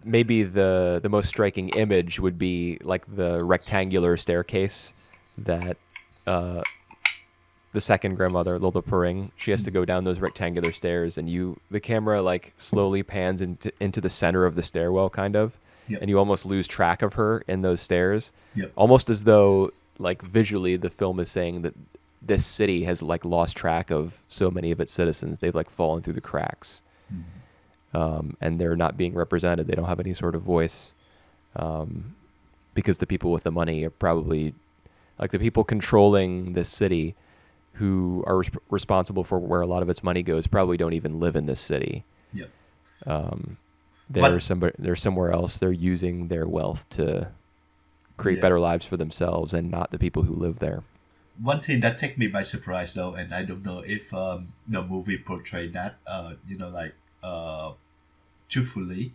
maybe the most striking image would be like the rectangular staircase that the second grandmother, Lola Paring, she has to go down those rectangular stairs, and the camera like slowly pans into the center of the stairwell, kind of, yep, and you almost lose track of her in those stairs, yep, almost as though like visually the film is saying that this city has like lost track of so many of its citizens. They've like fallen through the cracks, and they're not being represented. They don't have any sort of voice, because the people with the money are probably like the people controlling this city who are responsible for where a lot of its money goes probably don't even live in this city. yep. They're But they're somewhere else. They're using their wealth to create yeah, better lives for themselves and not the people who live there. one thing that took me by surprise though, and I don't know if the movie portrayed that, like truthfully,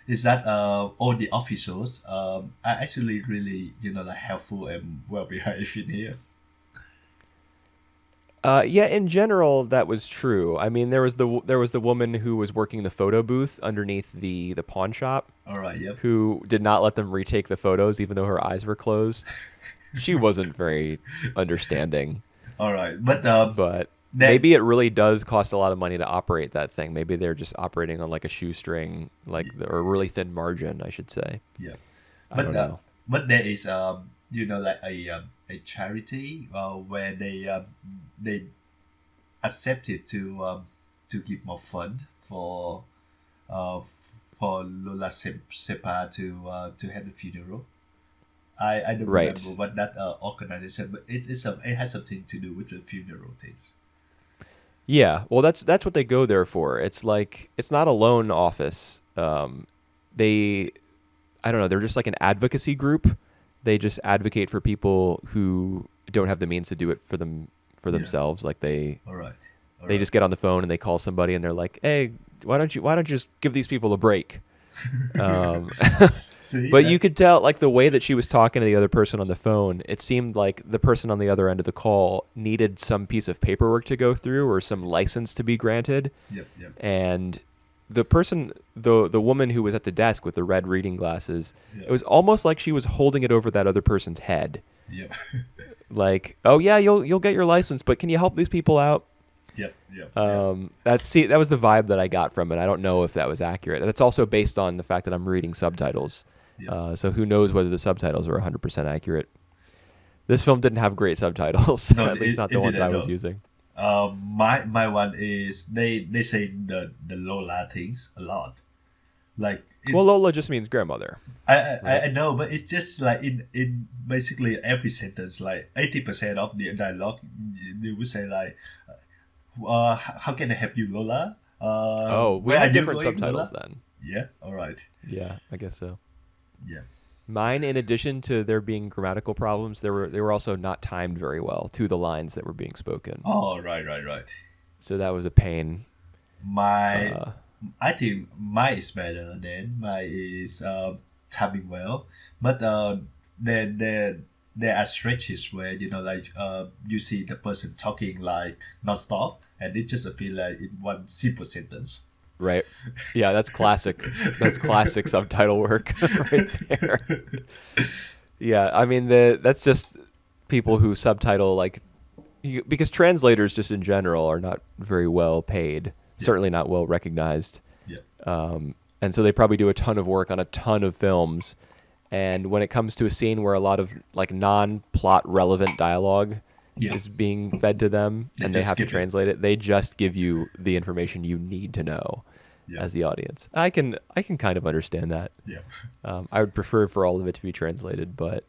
is that all the officials are actually really like helpful and well behaved in here. Yeah, in general, that was true. I mean, there was the woman who was working the photo booth underneath the pawn shop, All right. Yep. who did not let them retake the photos even though her eyes were closed. She wasn't very understanding, All right. But but that maybe it really does cost a lot of money to operate that thing. Maybe they're just operating on like a shoestring, or a really thin margin, I should say. yeah. I But don't know. there is like a charity where they accepted to give more fund for Lola Sepa to have the funeral. I don't Right. remember what that organization, but it has something to do with the funeral things. Yeah. Well, that's what they go there for. It's like it's not a loan office. They I don't know. They're just like an advocacy group. They just advocate for people who don't have the means to do it for Yeah. themselves. Like they All right. All they right. just get on the phone and they call somebody and they're like, "Hey, why don't you just give these people a break?" Um, See but you that? could tell, like the way that she was talking to the other person on the phone, it seemed like the person on the other end of the call needed some piece of paperwork to go through or some license to be granted, Yep. Yep. and the woman who was at the desk with the red reading glasses, it Yep. was almost like she was holding it over that other person's head, Yep. like, "Oh yeah, you'll get your license, but can you help these people out?" Yep. Yep. Yep. That was the vibe that I got from it. I don't know if that was accurate. That's also based on the fact that I'm reading subtitles. Yep. So who knows whether the subtitles are 100% accurate. This film didn't have great subtitles, No, at least not it the ones I didn't. was No. using. My one is they say the Lola things a lot. Like it, Well, Lola just means grandmother, right? I know, but it's just like in basically every sentence, like 80% of the dialogue, they would say like, how can I help you, Lola? Oh, we Where are had you different going, subtitles Lola? then. Yeah, all right. Yeah, I guess so. Yeah. Mine, in addition to there being grammatical problems, they were also not timed very well to the lines that were being spoken. Oh, right. So that was a pain. My, Uh, I think mine is better than mine is timing well, but there there are stretches where like you see the person talking like non-stop and it just appear like in one simple sentence. right. Yeah, that's classic. That's classic subtitle work right there. Yeah, I mean that's just people who subtitle like because translators just in general are not very well paid, Yeah, certainly not well recognized. yeah, And so they probably do a ton of work on a ton of films. And when it comes to a scene where a lot of like non-plot relevant dialogue yeah. is being fed to them They and they just have to skip it. translate it, they just give you the information you need to know Yeah, as the audience. I can kind of understand that. yeah, I would prefer for all of it to be translated, but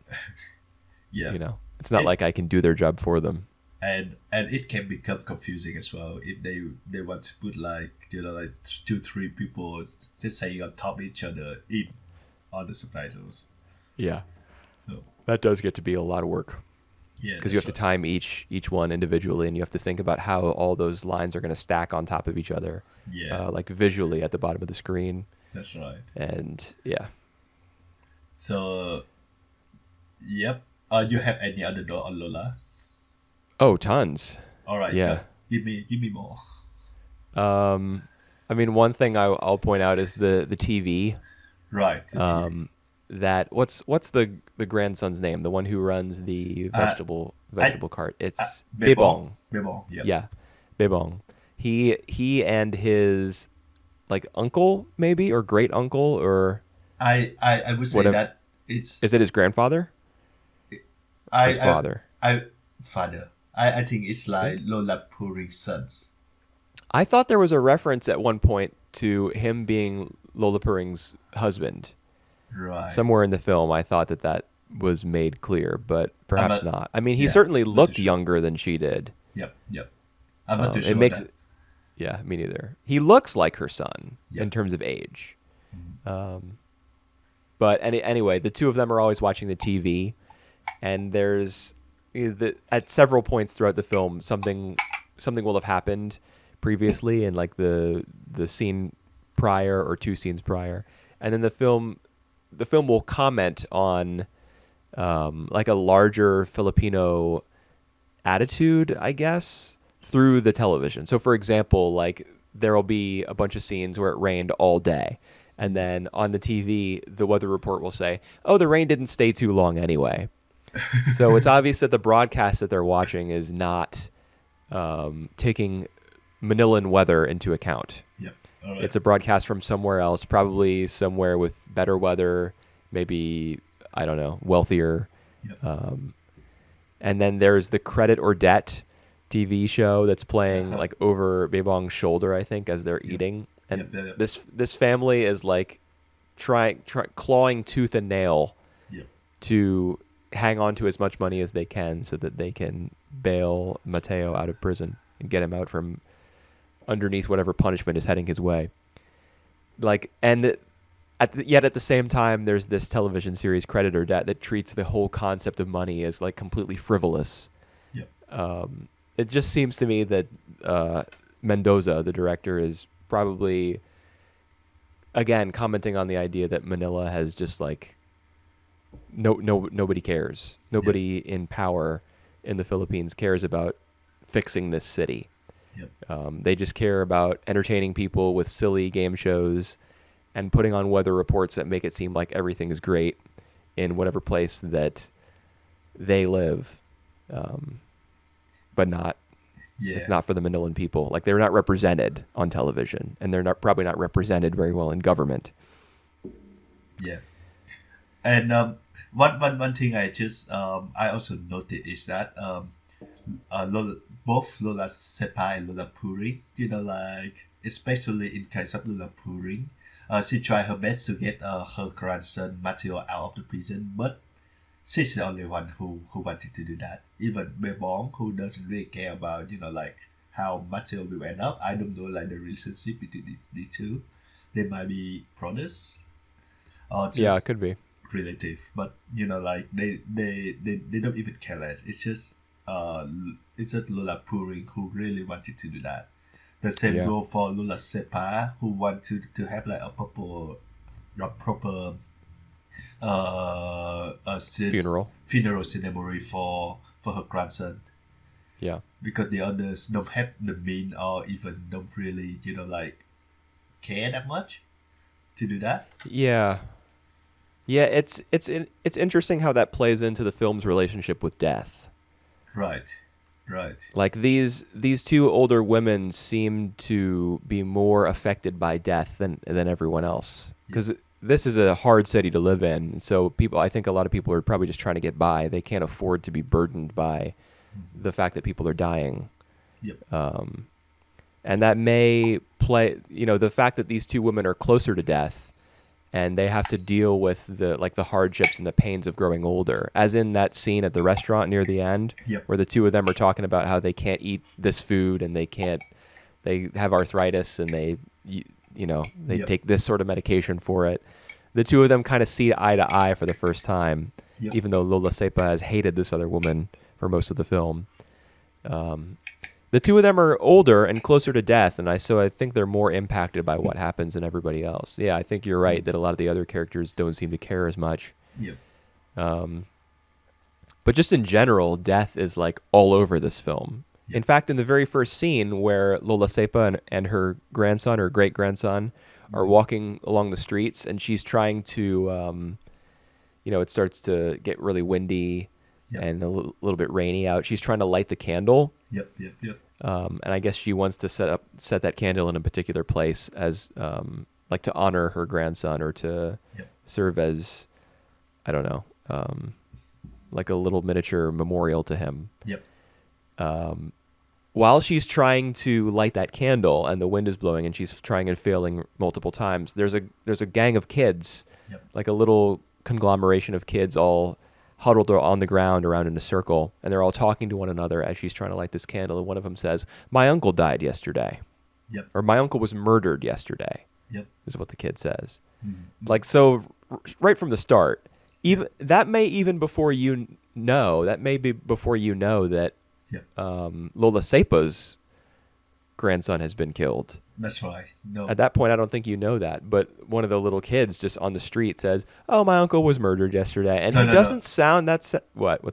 yeah. it's not It like I can do their job for them. and it can become confusing as well if they want to put like like two three people just saying on top of each other in on the subtitles. Yeah, So that does get to be a lot of work yeah, because you have that's to right. time each one individually, and you have to think about how all those lines are going to stack on top of each other, Yeah, like visually at the bottom of the screen. that's right. And yeah. So yep. You have any other door on Lola? Oh, tons. All right, Yeah. give me more. Um, I mean, one thing I'll point out is the TV. Right, the TV. That what's the grandson's name? The one who runs the Uh, I vegetable cart. It's Bebong, Bebong. Bebong. Yep. Yeah, Bebong. He and his like uncle maybe or great uncle or I would say whatever. that it's Is it his grandfather or his I father? I father. I think it's I like think Lola Puring's sons. I thought there was a reference at one point to him being Lola Puring's husband. Right. Somewhere in the film, I thought that was made clear, but I'm perhaps not. not. I mean, he Yeah, certainly not too looked sure. younger than she did. Yep. I'm not too It sure on makes, that. yeah, me neither. He looks like her son in Yep. terms of age. Mhm. But anyway, the two of them are always watching the TV, and at several points throughout the film, something will have happened previously in like the scene prior or two scenes prior, and then the film will comment on like a larger Filipino attitude, I guess, through the television. So, for example, like there'll be a bunch of scenes where it rained all day. And then on the TV, the weather report will say, oh, the rain didn't stay too long anyway. So it's obvious that the broadcast that they're watching is not taking Manilan weather into account. Yep. All right. It's a broadcast from somewhere else, probably somewhere with better weather, maybe, I don't know, wealthier. Yep. And then there's the Credit or Debt TV show that's playing Uh-huh. like over Bebong's shoulder, I think, as they're Yep. eating. And Yep. this family is like clawing tooth and nail Yep. to hang on to as much money as they can so that they can bail Mateo out of prison and get him out from underneath whatever punishment is heading his way. Like, and yet at the same time, there's this television series, Credit or Debt, that treats the whole concept of money as like completely frivolous. Yep. It just seems to me that Mendoza, the director, is probably again commenting on the idea that Manila has just like nobody cares. Yep. Nobody in power in the Philippines cares about fixing this city. Yep. They just care about entertaining people with silly game shows and putting on weather reports that make it seem like everything is great in whatever place that they live, but not. Yeah. It's not for the Manilan people. Like they're not represented on television, and they're probably not represented very well in government. Yeah. And one thing I just I also noted is that Lola, both Lola Sepa and Lola Puri, like especially in case of Lola Puri, she tried her best to get her grandson Matteo out of the prison, but she's the only one who wanted to do that. Even Bebong, who doesn't really care about, like how Matteo will end up. I don't know, like the relationship between these two. They might be brothers or Yeah, it just could be. relative, but like they don't even care less. Uh it's just Lola Puring who really wanted to do that. The same Yeah. go for Lola Sepa who want to have like a proper Funeral. funeral ceremony for her grandson, Yeah. because the others don't have the mean or even don't really like care that much to do that. Yeah. Yeah, it's interesting how that plays into the film's relationship with death. Right, right. Like these two older women seem to be more affected by death than everyone else, Yep. because this is a hard city to live in. So I think a lot of people are probably just trying to get by. They can't afford to be burdened by the fact that people are dying. Yep. And that may play, the fact that these two women are closer to death and they have to deal with the hardships and the pains of growing older, as in that scene at the restaurant near the end Yep. where the two of them are talking about how they can't eat this food and they have arthritis and they Yep. take this sort of medication for it. The two of them kind of see eye to eye for the first time, Yep. even though Lola Sepa has hated this other woman for most of the film. The two of them are older and closer to death, and so I think they're more impacted by what happens than everybody else. Yeah, I think you're right that a lot of the other characters don't seem to care as much. Yep. But just in general, death is like all over this film. Yep. In fact, in the very first scene where Lola Sepa and her grandson or great grandson are walking along the streets, and she's trying to, it starts to get really windy Yep. and a little bit rainy out. She's trying to light the candle. Yep. Yep. Yep. And I guess she wants to set that candle in a particular place as like to honor her grandson or to Yep. serve as, I don't know, like a little miniature memorial to him. Yep. While she's trying to light that candle and the wind is blowing and she's trying and failing multiple times, there's a gang of kids, Yep. like a little conglomeration of kids all huddled on the ground around in a circle, and they're all talking to one another as she's trying to light this candle, and one of them says, "My uncle died yesterday," Yep. or "My uncle was murdered yesterday," Yep. is what the kid says. Mm-hmm. Like, so right from the start, even that may even before that may be before that Yep. Lola Sepa's grandson has been killed. That's right. No. At that point, I don't think you know that, but one of the little kids just on the street says, "Oh, my uncle was murdered yesterday," and No, he no, doesn't no. sound what's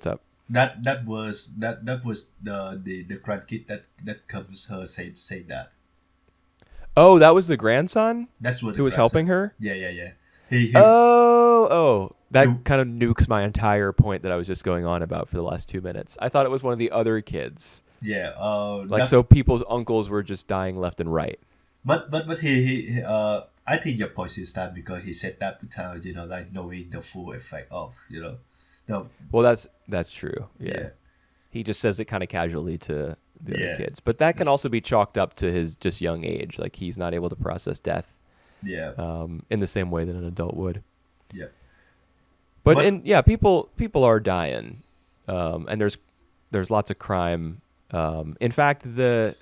up? That was the grandkid that comes her say that. Oh, that was the grandson That's what the who was grandson- helping her. Yeah. Yeah. Yeah. He. Oh, that He- kind of nukes my entire point that I was just going on about for the last 2 minutes. I thought it was one of the other kids. Yeah. So people's uncles were just dying left and right. But he I think your point is that because he said that without like knowing the full effect of the Well, that's true. Yeah. He just says it kind of casually to the other Yeah. kids, but that can also be chalked up to his just young age. Like he's not able to process death yeah in the same way that an adult would. yeah But But- people are dying, and there's lots of crime. In fact, the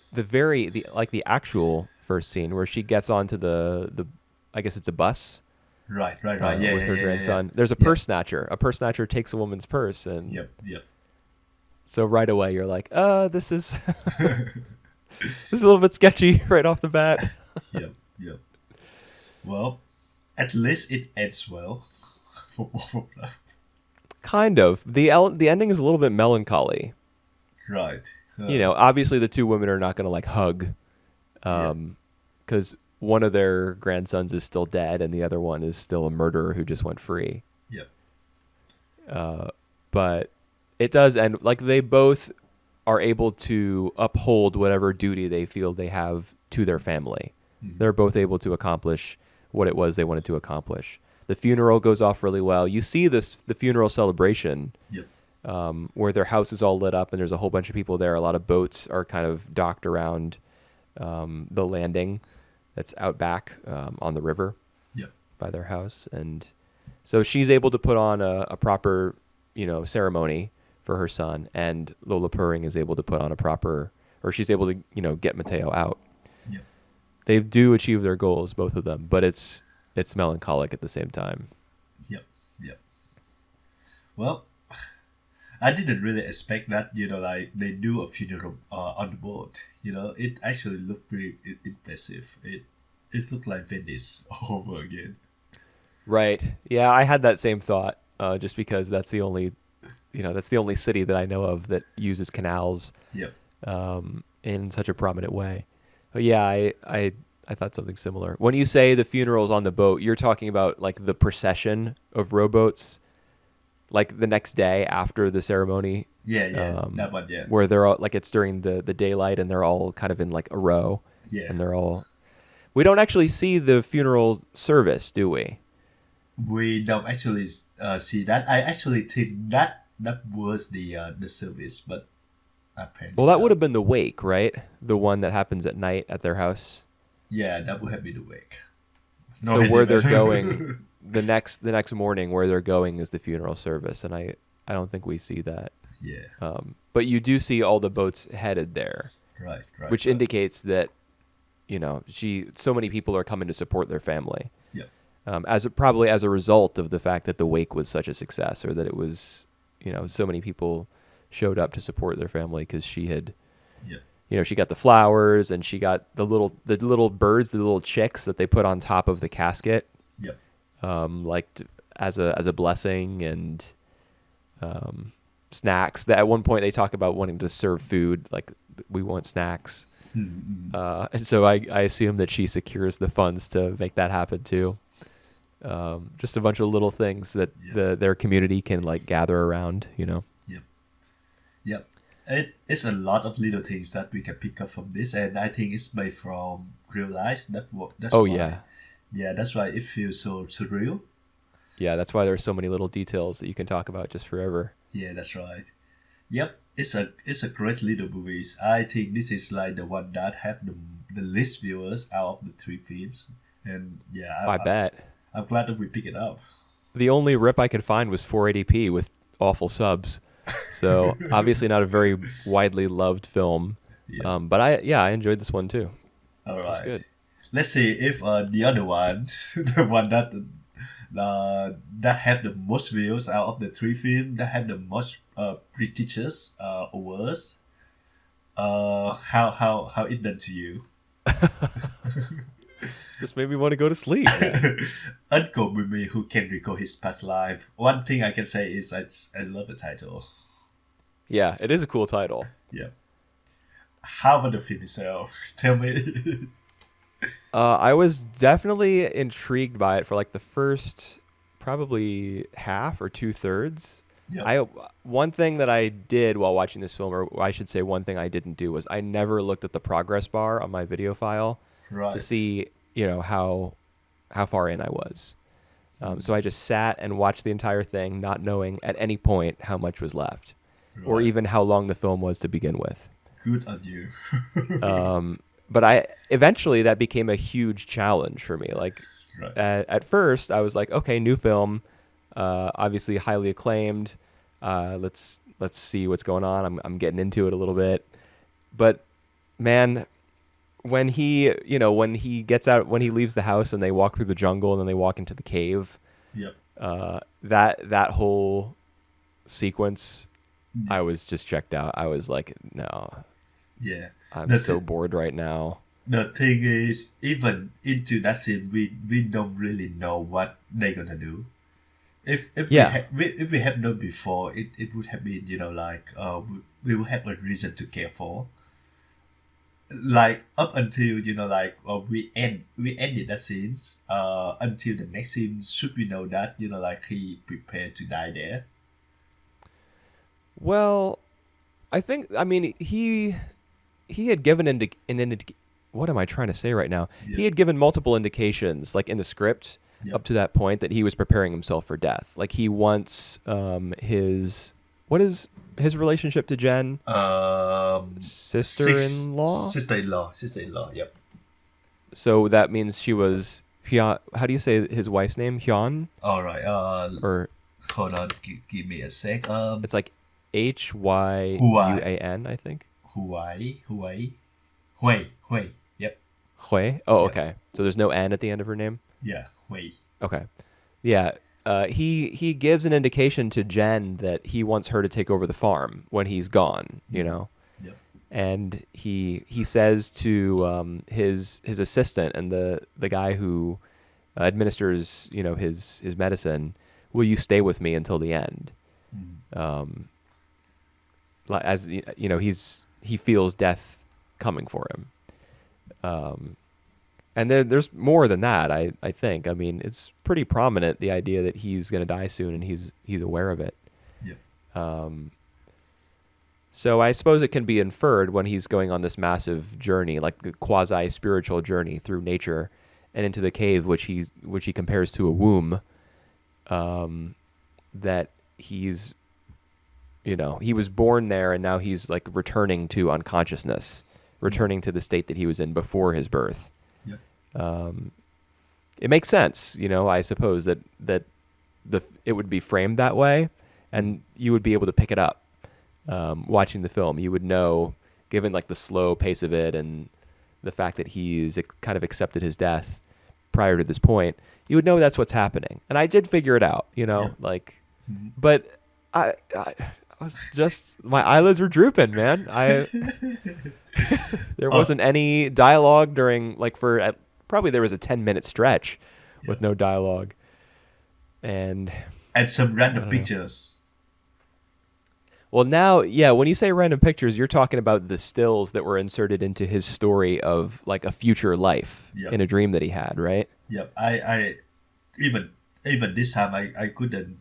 actual first scene where she gets onto the I guess it's a bus right with yeah her yeah, grandson. yeah. There's a Yeah. purse snatcher. A purse snatcher takes a woman's purse, and Yep. so right away you're like, this is this is a little bit sketchy right off the bat. Yep. Well, at least it ends well for both of them. Kind of. The ending is a little bit melancholy. Right. Obviously the two women are not going to like hug, because one of their grandsons is still dead and the other one is still a murderer who just went free. Yep. But it does end like they both are able to uphold whatever duty they feel they have to their family. Mhm. They're both able to accomplish what it was they wanted to accomplish. The funeral goes off really well. You see the funeral celebration Yep. where their house is all lit up and there's a whole bunch of people there. A lot of boats are kind of docked around the landing that's out back on the river Yep. by their house. And so she's able to put on a proper, ceremony for her son, and Lola Purring is able to put on a proper, or she's able to, get Mateo out. Yep. They do achieve their goals, both of them, but it's melancholic at the same time. Yep. Yep. Well, I didn't really expect that, like they do a funeral on the boat. It actually looked pretty impressive. It looked like Venice all over again. Right. Yeah, I had that same thought, just because that's the only city that I know of that uses canals Yep. in such a prominent way. But yeah, I thought something similar. When you say the funeral's on the boat, you're talking about like the procession of rowboats, like the next day after the ceremony. Yeah, that one, yeah. Where they're all like, it's during the daylight and they're all kind of in like a row. Yeah. And they're all. We don't actually see the funeral service, do we? We don't actually see that. I actually think that was the service, but apparently Well, that not. would have been the wake, right? The one that happens at night at their house. Yeah, that would have been the wake. So I where they're didn't. going the next morning, where they're going is the funeral service, and I don't think we see that. Yeah. But you do see all the boats headed there, Right. which indicates that so many people are coming to support their family. Yeah. Probably as a result of the fact that the wake was such a success, or that it was, so many people showed up to support their family because she had, Yeah. she got the flowers and she got the little birds, the little chicks that they put on top of the casket, Yep. as a blessing, and snacks. That at one point they talk about wanting to serve food, like we want snacks. Mm-hmm. And so I assume that she secures the funds to make that happen too. Just a bunch of little things that their community can like gather around, Yep. Yep. It's a lot of little things that we can pick up from this, and I think it's made from real life. That's Oh, why. yeah. Yeah, that's why it feels so surreal. Yeah, that's why there's so many little details that you can talk about just forever. Yeah, that's right. Yep, it's a great little movies. I think this is like the one that have the least viewers out of the three films, and yeah, I bet. I'm glad that we pick it up. The only rip I could find was 480p with awful subs. So obviously not a very widely loved film. Yeah. But I enjoyed this one too. All It was right. good. Let's see if the other one, the one that have the most views out of the three films, that have the most prestigious awards. How it done to you? Just made me want to go to sleep. Uncle Boonmee, who can recall his past life. One thing I can say is I love the title. Yeah, it is a cool title. Yeah. How about the film itself? Tell me. I was definitely intrigued by it for like the first probably half or 2/3. Yeah. One thing that I did while watching this film, or I should say one thing I didn't do, was I never looked at the progress bar on my video file Right. to see, how far in I was. So I just sat and watched the entire thing, not knowing at any point how much was left, or Right. even how long the film was to begin with. Good on you. But eventually that became a huge challenge for me. Like Right. at first I was like, okay, new film, obviously highly acclaimed. Let's see what's going on. I'm getting into it a little bit, but man, when he gets out, when he leaves the house and they walk through the jungle and then they walk into the cave, Yep. that whole sequence, Mm. I was just checked out. I was like, no, Yeah. I'm The so thi- bored right now. The thing is, even into that scene, we don't really know what they're gonna do. If Yeah. if we have known before, it would have been we would have a reason to care for. Like up until we ended that scenes until the next scene, should we know that he prepared to die there. Well, I mean, he had given what am I trying to say right now? Yeah. He had given multiple indications, like in the script, Yep. up to that point, that he was preparing himself for death. Like he wants what what is his relationship to Jen? Six Sister-in-law? Sister-in-law. Yep. So that means she was Hyun. How do you say his wife's name? Hyun? All right. Or Hold on. Give me a sec. it's like Huai. Hyuan, I think. Hui. Yep. Hui? Oh, Yep. okay. So there's no N at the end of her name? Yeah. Hui. Okay. Yeah. He gives an indication to Jen that he wants her to take over the farm when he's gone, you know? Yep. And he says to his assistant and the guy who administers, you know, his medicine, will you stay with me until the end? As you know, he feels death coming for him. And there's more than that, I think. I mean, it's pretty prominent, the idea that he's going to die soon and he's aware of it. Yep. So I suppose it can be inferred when he's going on this massive journey, like the quasi-spiritual journey through nature and into the cave, which he compares to a womb, that he's, you know, he was born there and now he's like returning to unconsciousness, returning to the state that he was in before his birth. Yep. It makes sense, you know, I suppose that it would be framed that way and you would be able to pick it up. Watching the film, you would know, given like the slow pace of it and the fact that he's kind of accepted his death prior to this point, you would know that's what's happening. And I did figure it out, you know, but I was just, my eyelids were drooping, man. There wasn't any dialogue during, like, probably there was a 10-minute stretch with no dialogue. And some random pictures. Well, now, yeah, when you say random pictures, you're talking about the stills that were inserted into his story of like a future life in a dream that he had, right? Yep. I even this time I couldn't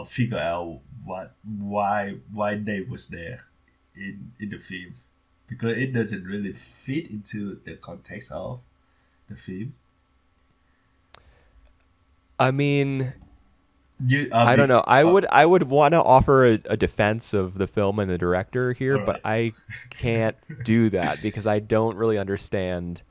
figure out why they was there in the film, because it doesn't really fit into the context of the film. I mean, I don't know. I would want to offer a defense of the film and the director here, right. But I can't do that because I don't really understand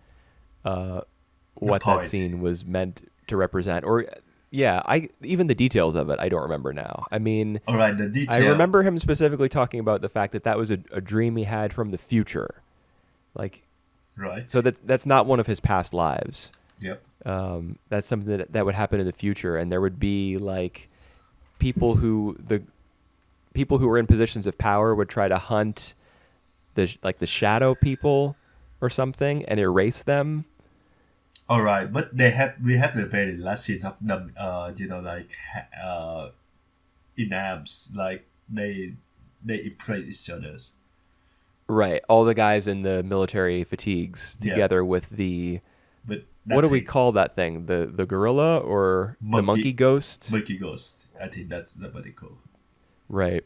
what that scene was meant to represent. Or, yeah, even the details of it, I don't remember now. I mean, all right, the detail. I remember him specifically talking about the fact that was a dream he had from the future, like, right. So that's not one of his past lives. Yep. That's something that would happen in the future, and there would be like people who were in positions of power would try to hunt the shadow people or something and erase them. All right, but we have the very last scene of them, in abs, like they impress each other's. Right, all the guys in the military fatigues together with the. But what do we call that thing? The gorilla or the monkey ghost? Monkey ghost. I think that's what they call. Right.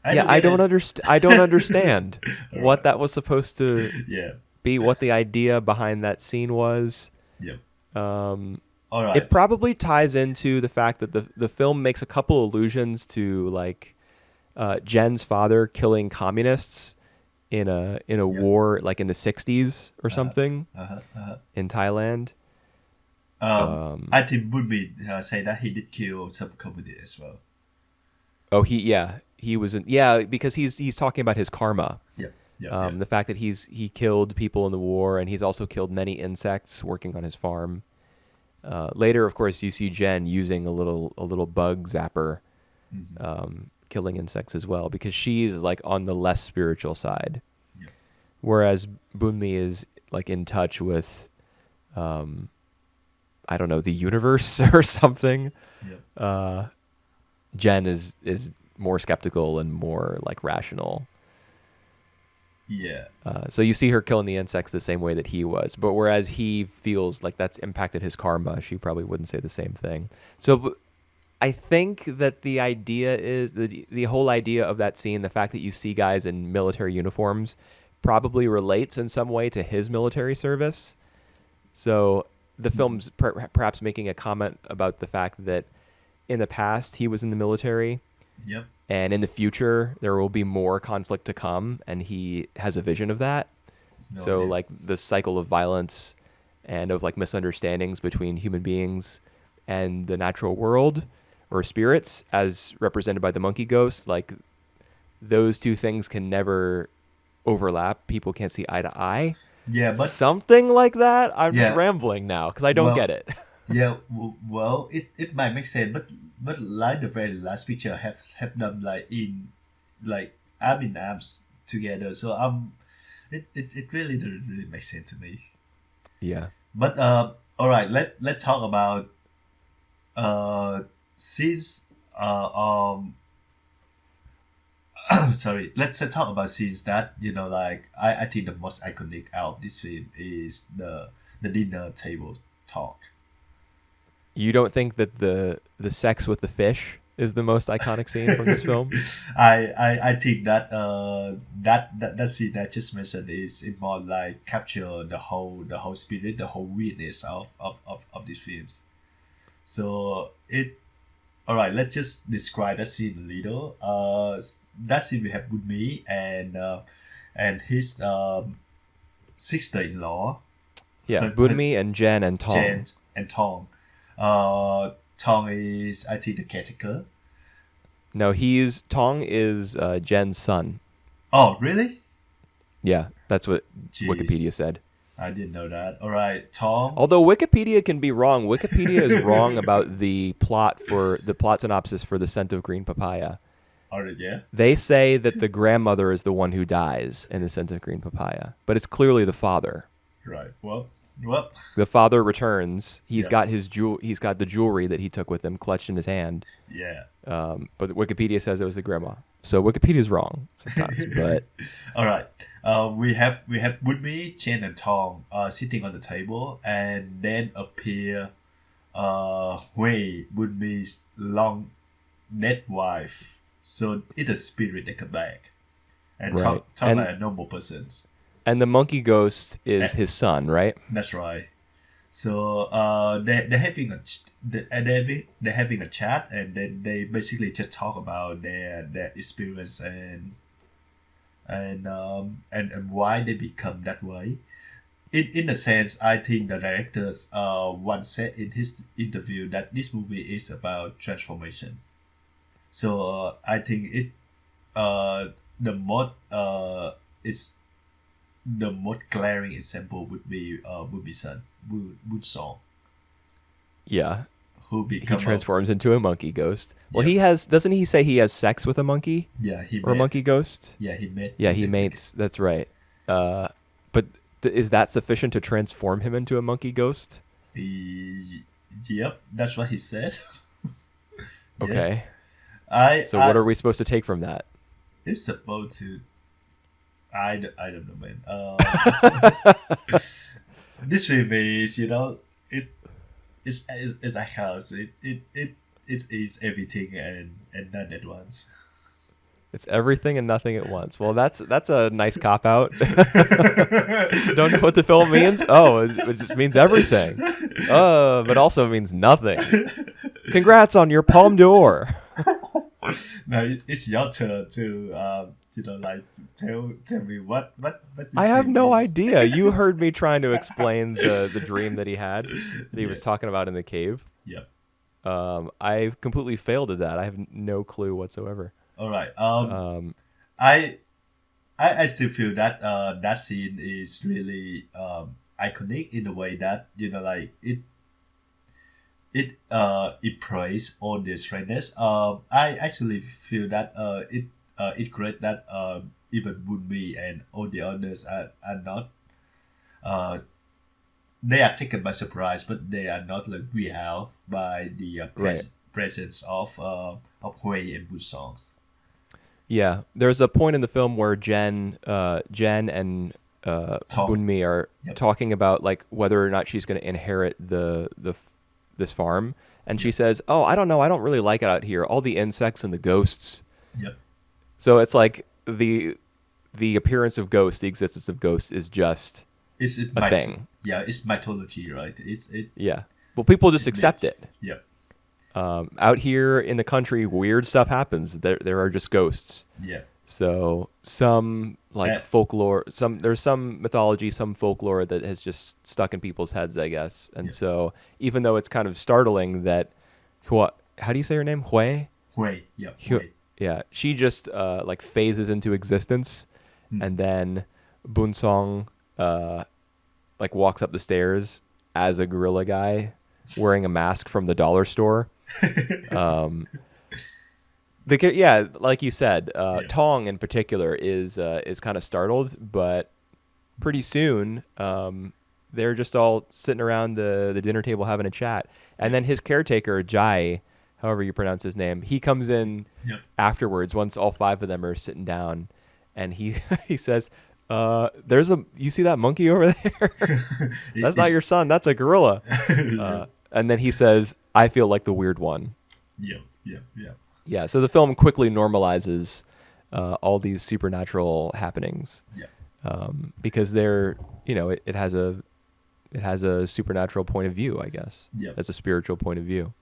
I don't understand what right. that was supposed to be. What the idea behind that scene was. Yep. All right. It probably ties into the fact that the film makes a couple allusions to like Jen's father killing communists in a war like in the 60s or something in Thailand. I think Boonmee say that he did kill some communists as well. Oh, he was because he's talking about his karma. The fact that he killed people in the war, and he's also killed many insects working on his farm. Later, of course, you see Jen using a little bug zapper, killing insects as well, because she's like on the less spiritual side, whereas Boonmee is like in touch with, I don't know, the universe or something. Jen is more skeptical and more like rational. Yeah. So you see her killing the insects the same way that he was, but whereas he feels like that's impacted his karma, she probably wouldn't say the same thing. So I think that the idea is the whole idea of that scene, the fact that you see guys in military uniforms, probably relates in some way to his military service. So the film's perhaps making a comment about the fact that in the past he was in the military, Yep. and in the future there will be more conflict to come, and he has a vision of that. No So idea. like the cycle of violence and of like misunderstandings between human beings and the natural world or spirits as represented by the monkey ghost, like those two things can never overlap. People can't see eye to eye. Yeah, but Something like that. I'm just yeah. rambling now because I don't get Well, it. yeah. Well, it might make sense, but like the very last picture have them like in like arm in arms together. So it really doesn't really make sense to me. Yeah. But all right. Let's talk about uh since sorry, let's talk about scenes that like I think the most iconic out of this film is the dinner table talk. You don't think that the sex with the fish is the most iconic scene from this film? I think that that scene I just mentioned is it more like capture the whole spirit, the whole weirdness of these films. So it all right. Let's just describe that scene a little. That scene we have Boonmee and his sister-in-law, Yeah, her Boonmee and Jen and Jen Tong. and Tong. Tong is I think the caretaker. No, he's Tong is Jen's son. Oh really? Yeah, that's what Wikipedia Jeez, said. I didn't know that. All right, Tong. Although Wikipedia can be wrong, Wikipedia is wrong about the plot synopsis for The Scent of Green Papaya. All right, yeah. They say that the grandmother is the one who dies in The Scent of Green Papaya, but it's clearly the father. Right. Well. The father returns. He's Yeah. got he's got the jewelry that he took with him clutched in his hand. Yeah. But Wikipedia says it was the grandma. So Wikipedia's wrong sometimes, but All right. We have Woodby, Chen, and Tong sitting on the table, and then appear Hui, Woodby's long dead wife. So it's a spirit that come back and right. talk like a normal person. And the monkey ghost is Eh. his son, right? That's right. So they're having they're having a chat, and then they basically just talk about their experience and why they become that way. In a sense, I think the directors once said in his interview that this movie is about transformation. So I think the most it's the most glaring example would be Sun Wood Song, Yeah. who He become a transforms into a monkey ghost. Well, yeah. he has doesn't he say he has sex with a monkey Yeah, he or a met. monkey ghost? Yeah, he met. Yeah, he mates. That's right. But is that sufficient to transform him into a monkey ghost? Yep, that's what he said. Yes. Okay. So I what are we supposed to take from that? it's supposed to. I don't know, man. This film is it's a house. It's everything and none at once. It's everything and nothing at once. Well, that's a nice cop out. Don't know what the film means? Oh, it just means everything. But also means nothing. Congrats on your Palme d'Or. Now it's your turn to like tell me what this I have film no is. idea. You heard me trying to explain the dream that he had, that he was Yeah. talking about in the cave. Yep. I completely failed at that. I have no clue whatsoever. All right. Um, I I still feel that that scene is really iconic in a way that like it praise all the strangeness. I actually feel that it great that even Boonmee and all the others are not uh they are taken by surprise, but they are not like we are by the right. presence of Hui and Boon songs. Yeah. There's a point in the film where Jen and Talk. Boonmee are Yep. talking about like whether or not she's going to inherit this farm, and she says, "Oh, I don't know. I don't really like it out here. All the insects and the ghosts." Yep. So it's like the appearance of ghosts, the existence of ghosts, is just It's a thing. Yeah, it's mythology, right? It's Yeah. Well, people just it's accept myth. it. Yep. Out here in the country, weird stuff happens. There are just ghosts. Yeah. So some like folklore, there's some mythology, some folklore that has just stuck in people's heads, I guess. And Yeah. so even though it's kind of startling that, how do you say her name? Hui? Hui. Yeah. Hu- Hui. Yeah, she just like phases into existence, and then Boonsong like walks up the stairs as a gorilla guy wearing a mask from the dollar store. Um, yeah, like you said, Tong in particular is kind of startled, but pretty soon they're just all sitting around the dinner table having a chat, and then his caretaker Jai, however you pronounce his name, he comes in afterwards once all five of them are sitting down, and he he says, you see that monkey over there? That's not your son. That's a gorilla. And then he says, I feel like the weird one. Yeah. Yeah. Yeah. Yeah, so the film quickly normalizes all these supernatural happenings, because they're, it has a supernatural point of view, I guess. Yeah. As a spiritual point of view.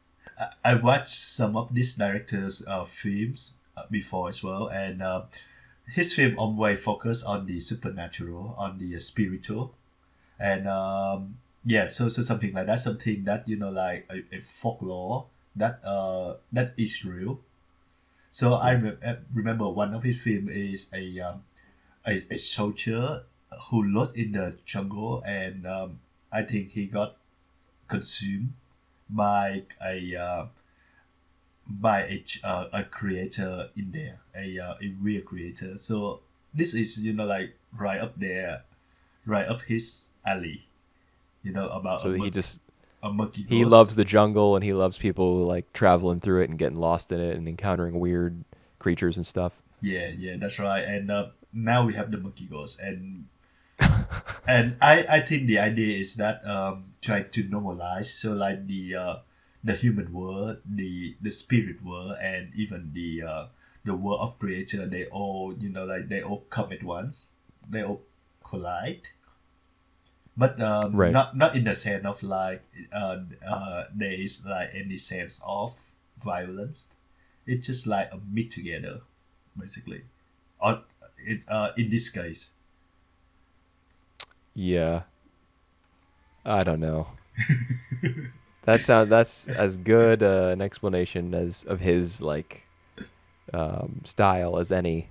I watched some of these directors' films before as well, and his film always focus on the supernatural, on the spiritual, and so something like that, something that like a folklore that is real. So I remember one of his film is a soldier who lost in the jungle, and I think he got consumed by a creator in there, a real creator. So this is like right up there, right up his alley. About So a monkey. he ghost. loves the jungle, and he loves people like traveling through it and getting lost in it and encountering weird creatures and stuff. Yeah, that's right. And now we have the monkey ghost, and I think the idea is that try to normalize, so like the human world, the spirit world, and even the world of creature, they all they all come at once, they all collide, but Right. not in the sense of like there is like any sense of violence. It's just like a meet together, basically, or in this case. Yeah. I don't know. That's as good an explanation of his like style as any,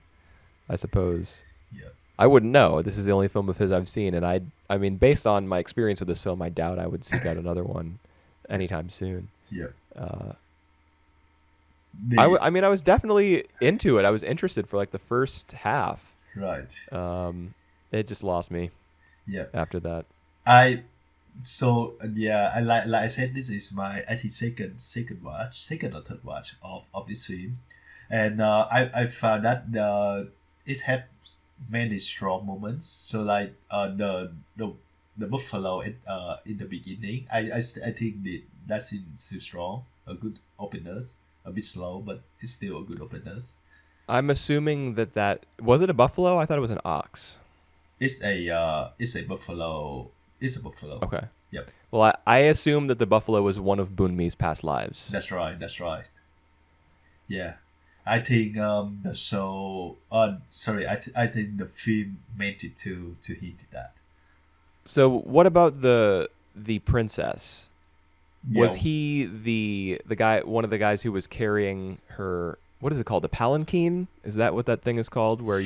I suppose. Yeah. I wouldn't know. This is the only film of his I've seen, and I mean, based on my experience with this film, I doubt I would seek out another one anytime soon. Yeah. I mean, I was definitely into it. I was interested for like the first half. Right. It just lost me Yeah. after that. I I like I said, this is my, I think, second or third watch of this film, and I found that it has many strong moments. So like the buffalo in the beginning, I think that's still strong, a good openness, a bit slow, but it's still a good openness. I'm assuming that was it a buffalo? I thought it was an ox. It's a buffalo. It's a buffalo. Okay. Yep. Well, I assume that the buffalo was one of Boonmee's past lives. That's right. That's right. Yeah, I think the show. I think the film meant it to hint at that. So what about the princess? Yeah. Was he the guy, one of the guys who was carrying her? What is it called? A palanquin? Is that what that thing is called? Where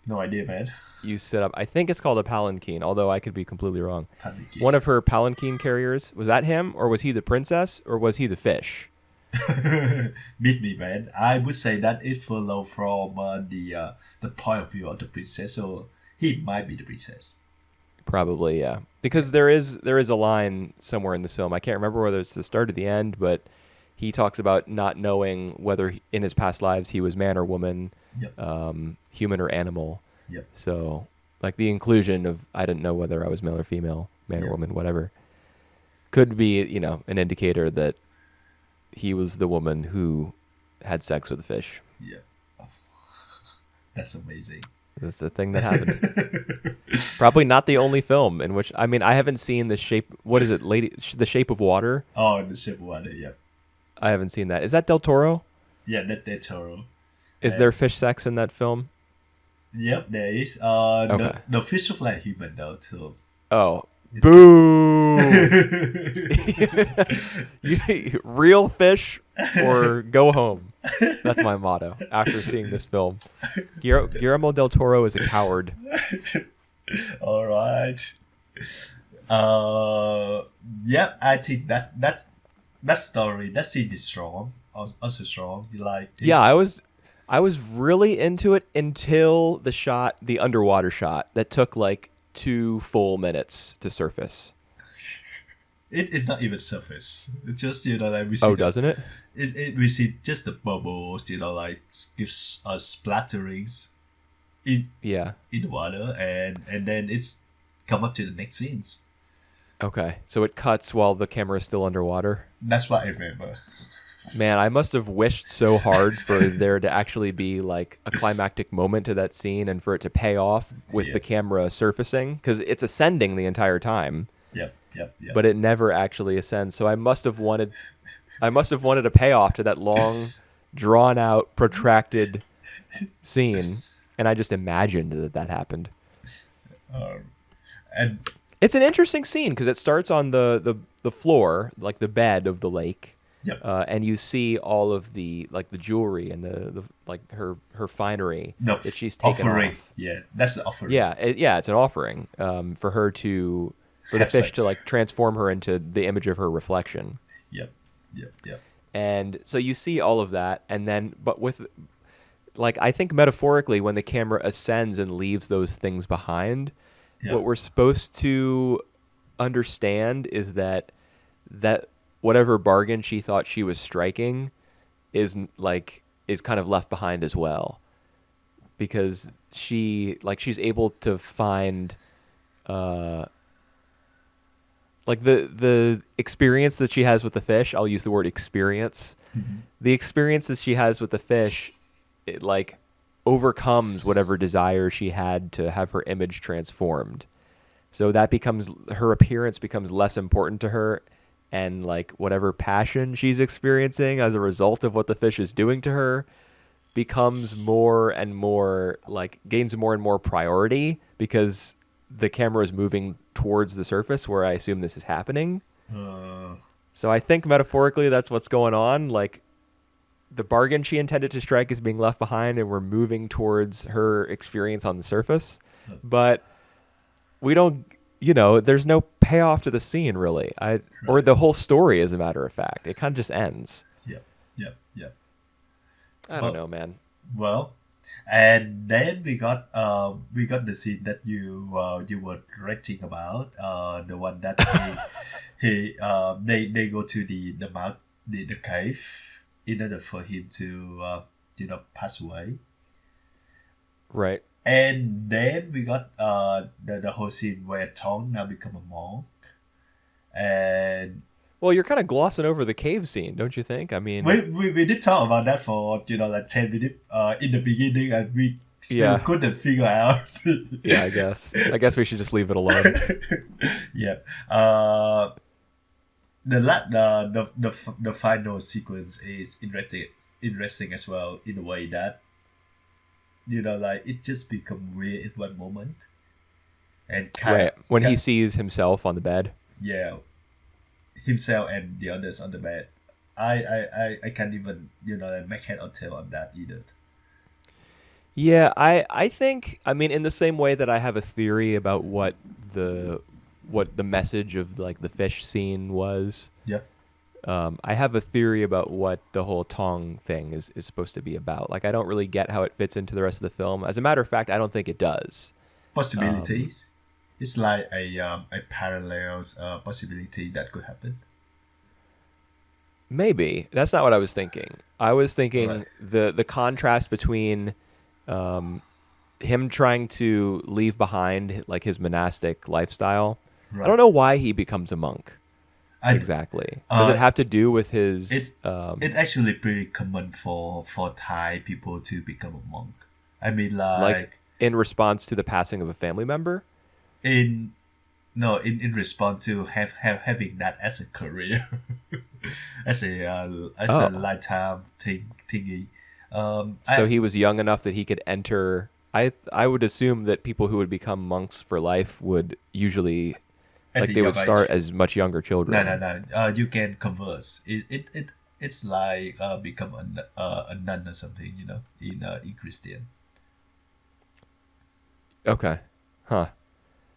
No idea, man. you sit up? I think it's called a palanquin, although I could be completely wrong. Palanquin. One of her palanquin carriers, was that him, or was he the princess, or was he the fish? Beat me, man. I would say that it followed from the point of view of the princess, so he might be the princess. Probably, yeah. Because there is a line somewhere in this film. I can't remember whether it's the start or the end, but he talks about not knowing whether in his past lives he was man or woman, Yep. human or animal. Yep. So, like the inclusion of I didn't know whether I was male or female, man or Yeah. woman, whatever, could be, an indicator that he was the woman who had sex with the fish. Yeah. That's amazing. That's the thing that happened. Probably not the only film in which, I mean, I haven't seen The Shape of Water. Oh, the shape of water. Yeah. I haven't seen that. Is that Del Toro? Yeah, that Toro. Is there And fish sex in that film? yep, there is. Okay. The fish look like human though, so Oh, it can. boo! Real fish or go home. That's my motto after seeing this film. Guillermo del Toro is a coward. All right. Uh, yeah, I think that story, that scene is strong. Also strong. You like it? Yeah, I was really into it until the underwater shot that took like 2 full minutes to surface. It's not even surface. It's just like we see Oh, the doesn't it? we see just the bubbles. Like gives us splatterings in Yeah. in the water, and then it's come up to the next scenes. Okay. So it cuts while the camera is still underwater. That's what I remember. Man, I must have wished so hard for there to actually be like a climactic moment to that scene and for it to pay off with Yeah. the camera surfacing because it's ascending the entire time, Yep. Yep. Yep. but it never actually ascends. So I must have wanted a payoff to that long, drawn out, protracted scene, and I just imagined that happened. And It's an interesting scene because it starts on the floor, like the bed of the lake. yep. And you see all of the like the jewelry and the like her finery The that she's taken offering. off. Yeah, that's the offering. Yeah, it's an offering for her for the Have fish sex. to like transform her into the image of her reflection. Yep. Yep. Yep. And so you see all of that, and then but with like I think metaphorically when the camera ascends and leaves those things behind, Yep. what we're supposed to understand is that whatever bargain she thought she was striking is kind of left behind as well because she's able to find like the experience that she has with the fish. I'll use the word experience. Mhm. The experience that she has with the fish, it like overcomes whatever desire she had to have her image transformed. So that becomes her appearance becomes less important to her, and like whatever passion she's experiencing as a result of what the fish is doing to her becomes more and more like gains more and more priority because the camera is moving towards the surface where I assume this is happening. Uh, So I think metaphorically that's what's going on. Like the bargain she intended to strike is being left behind and we're moving towards her experience on the surface. But we don't, there's no payoff to the scene really. Or Right. the whole story as a matter of fact. It kind of just ends. yep. Yep. Yep. I don't know, man. Well, and then we got the scene that you were directing about, the one that they go to the mount, the cave in order for him to pass away. Right. And then we got the whole scene where Tong now become a monk. And Well, you're kind of glossing over the cave scene, don't you think? I mean, we did talk about that for like 10 minutes in the beginning, and we still Yeah. couldn't figure out. yeah, I guess we should just leave it alone. Yeah. The final sequence is interesting as well in a way that like it just become weird at one moment and Right. When he kind sees himself on the bed. yeah, himself and the others on the bed. I can't even make head or tail on that either. Yeah, I think I mean in the same way that I have a theory about what the message of like the fish scene was. Yeah. I have a theory about what the whole Tong thing is supposed to be about. Like I don't really get how it fits into the rest of the film. As a matter of fact, I don't think it does. Possibilities. It's like a parallel possibility that could happen. Maybe that's not what I was thinking. I was thinking Right. the contrast between him trying to leave behind like his monastic lifestyle. I Right. don't know why he becomes a monk I, exactly. Does it uh, have to do with his? It's actually pretty common for Thai people to become a monk. I mean, like in response to the passing of a family member? in no in response to having that as a career. as a Oh, lifetime thingy. so he was young enough that he could enter. I would assume that people who would become monks for life would usually At like the they would young start age. as much younger No, no, children. no. You can converse. It's like become a nun or something, in Christian. Okay, huh?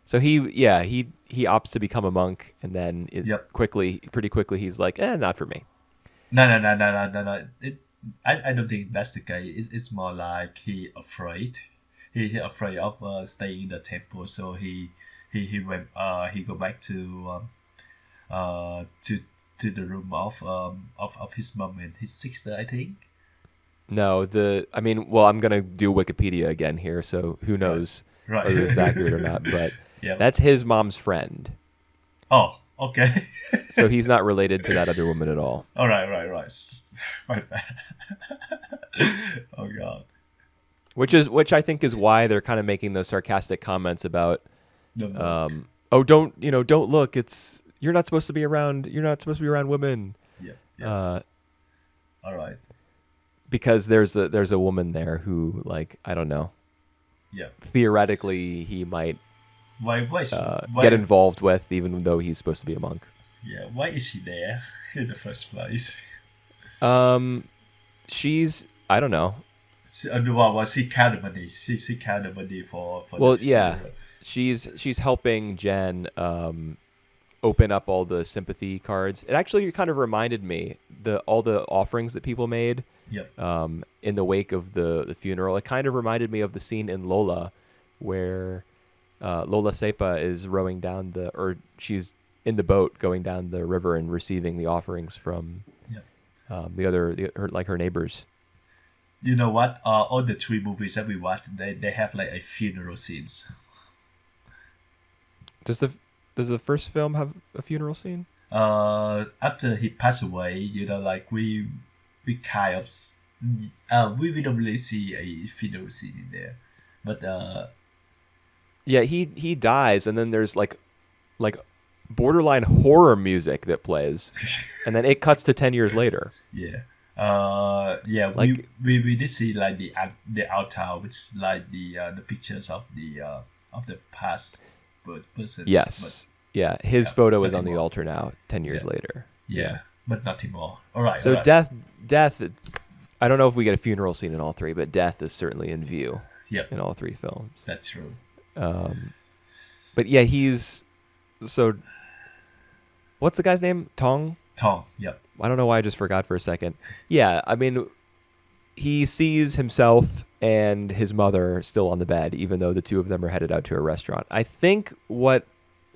So he opts to become a monk, and then Yep. pretty quickly, he's like, not for me. No, no, no, no, no, no, no. I don't think that's the case. It's more like he afraid. He afraid of staying in the temple, so he went he go back uh to to the room of his mom and his sister, I think. No, I mean, well, I'm gonna do Wikipedia again here, so who Right, knows right. whether this is accurate or not? But Yep. that's his mom's friend, Oh, okay. so he's not related to that other woman at all. All right, right, right. My bad. Oh God. Which I think is why they're kind of making those sarcastic comments about, Don't look. oh, don't look. It's you're not supposed to be around. You're not supposed to be around women, Yep, yep. uh, All right. because there's a woman there who, like, I don't know. Yep. Theoretically, he might Why is she get why involved with, even though he's supposed to be a monk. yeah, why is she there in the first place? Um, she's I don't know. What was he count the money? She count the money for the Well, yeah, funeral. she's helping Jen open up all the sympathy cards. It actually kind of reminded me the all the offerings that people made Yep. in the wake of the funeral. It kind of reminded me of the scene in Lola, where Lola Sepa is rowing down or she's in the boat going down the river and receiving the offerings from Yep. her neighbors. You know what? All the three movies that we watched, they have like a funeral scenes. Does the does the first film have a funeral scene? After he passed away, like we kind of we don't really see a funeral scene in there, but Yeah, he dies, and then there's like borderline horror music that plays, and then it cuts to 10 years later. yeah, yeah, Like, we did see like the altar, which is like the pictures of the past persons, but yes, yeah, his yeah, photo is on nothing the more. altar now, 10 years Yeah, later. Yeah. yeah, but nothing more. All right, all So right. death. I don't know if we get a funeral scene in all three, but death is certainly in view Yep, in all three films. that's true. Um, but yeah, so. What's the guy's name? Tong. Tom. Yep. I don't know why I just forgot for a second. Yeah, I mean, he sees himself and his mother still on the bed, even though the two of them are headed out to a restaurant. I think what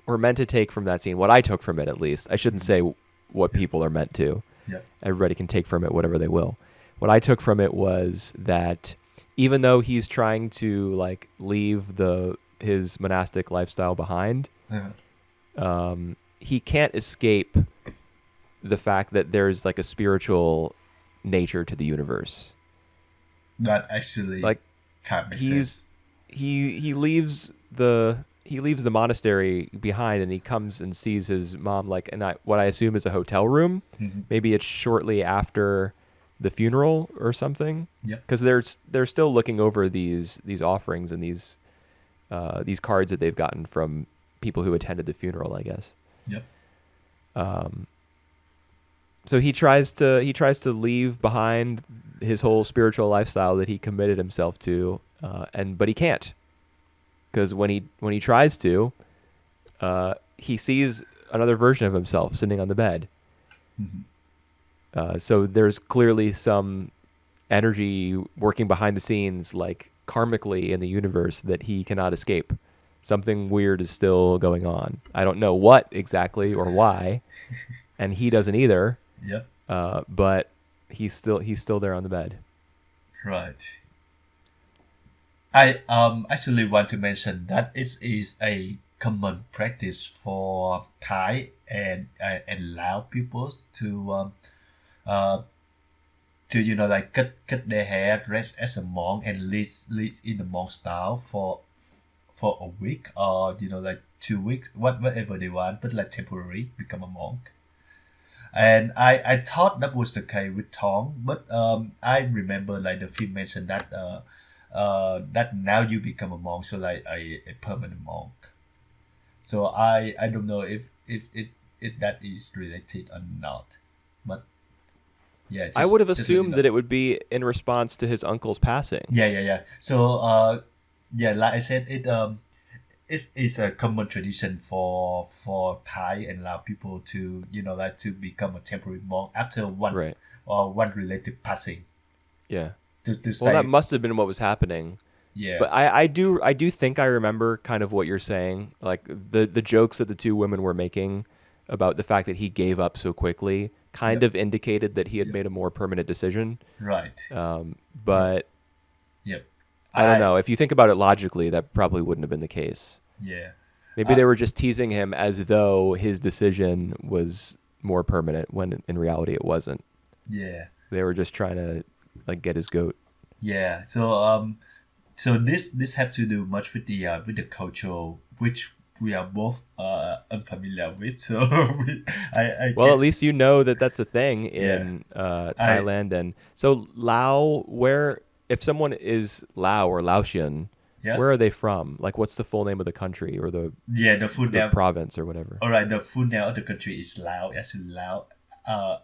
we're meant to take from that scene, what I took from it at least, I shouldn't say what Yep. people are meant to. Yep. Everybody can take from it whatever they will. What I took from it was that even though he's trying to like leave his monastic lifestyle behind, Uh, he can't escape the fact that there's like a spiritual nature to the universe. that actually Like can't make he's sense. he leaves the monastery behind, and he comes and sees his mom like what I assume is a hotel room. Mhm. Maybe it's shortly after the funeral or something, Yep. because they're still looking over these offerings and these cards that they've gotten from people who attended the funeral, I guess. Yep. So he tries to leave behind his whole spiritual lifestyle that he committed himself to, but he can't, because when he tries to, he sees another version of himself sitting on the bed. Mhm. So there's clearly some energy working behind the scenes, like karmically in the universe, that he cannot escape. Something weird is still going on. I don't know what exactly or why, and he doesn't either. Yep. But he's still there on the bed. Right. I actually want to mention that it is a common practice for Thai and Lao peoples uh to like cut their hair, dress as a monk, and live in the monk style for a week, or like 2 weeks, whatever they want, but like temporary become a monk. And I thought that was the case with Tong, but I remember like the film mentioned that that now you become a monk, so like a permanent monk. So I don't know if that is related or not, but yeah, I would have just let you assumed know. that it would be in response to his uncle's passing. Yeah. So yeah, like I said, it is a common tradition for Thai and Lao people to like to become a temporary monk after Right. one relative passing Yeah. to Well, that stay. must have been what was happening. Yeah, But I do think I remember kind of what you're saying, like the jokes that the two women were making about the fact that he gave up so quickly kind yep, of indicated that he had yep, made a more permanent decision. right, right, But yep. I don't I know. If you think about it logically, that probably wouldn't have been the case. yeah, Maybe uh, they were just teasing him as though his decision was more permanent when in reality it wasn't. yeah, They were just trying to like get his goat. yeah. So this had to do much with the culture which we are both unfamiliar with. So I Well, at get least you know that that's a thing yeah. in I Thailand. And so Lao, where if someone is Lao or Laotian, yeah, where are they from? Like, what's the full name of the country or yeah. The full the name. province or whatever? All right, the full name of the country is Laos, as in Lao, Oh,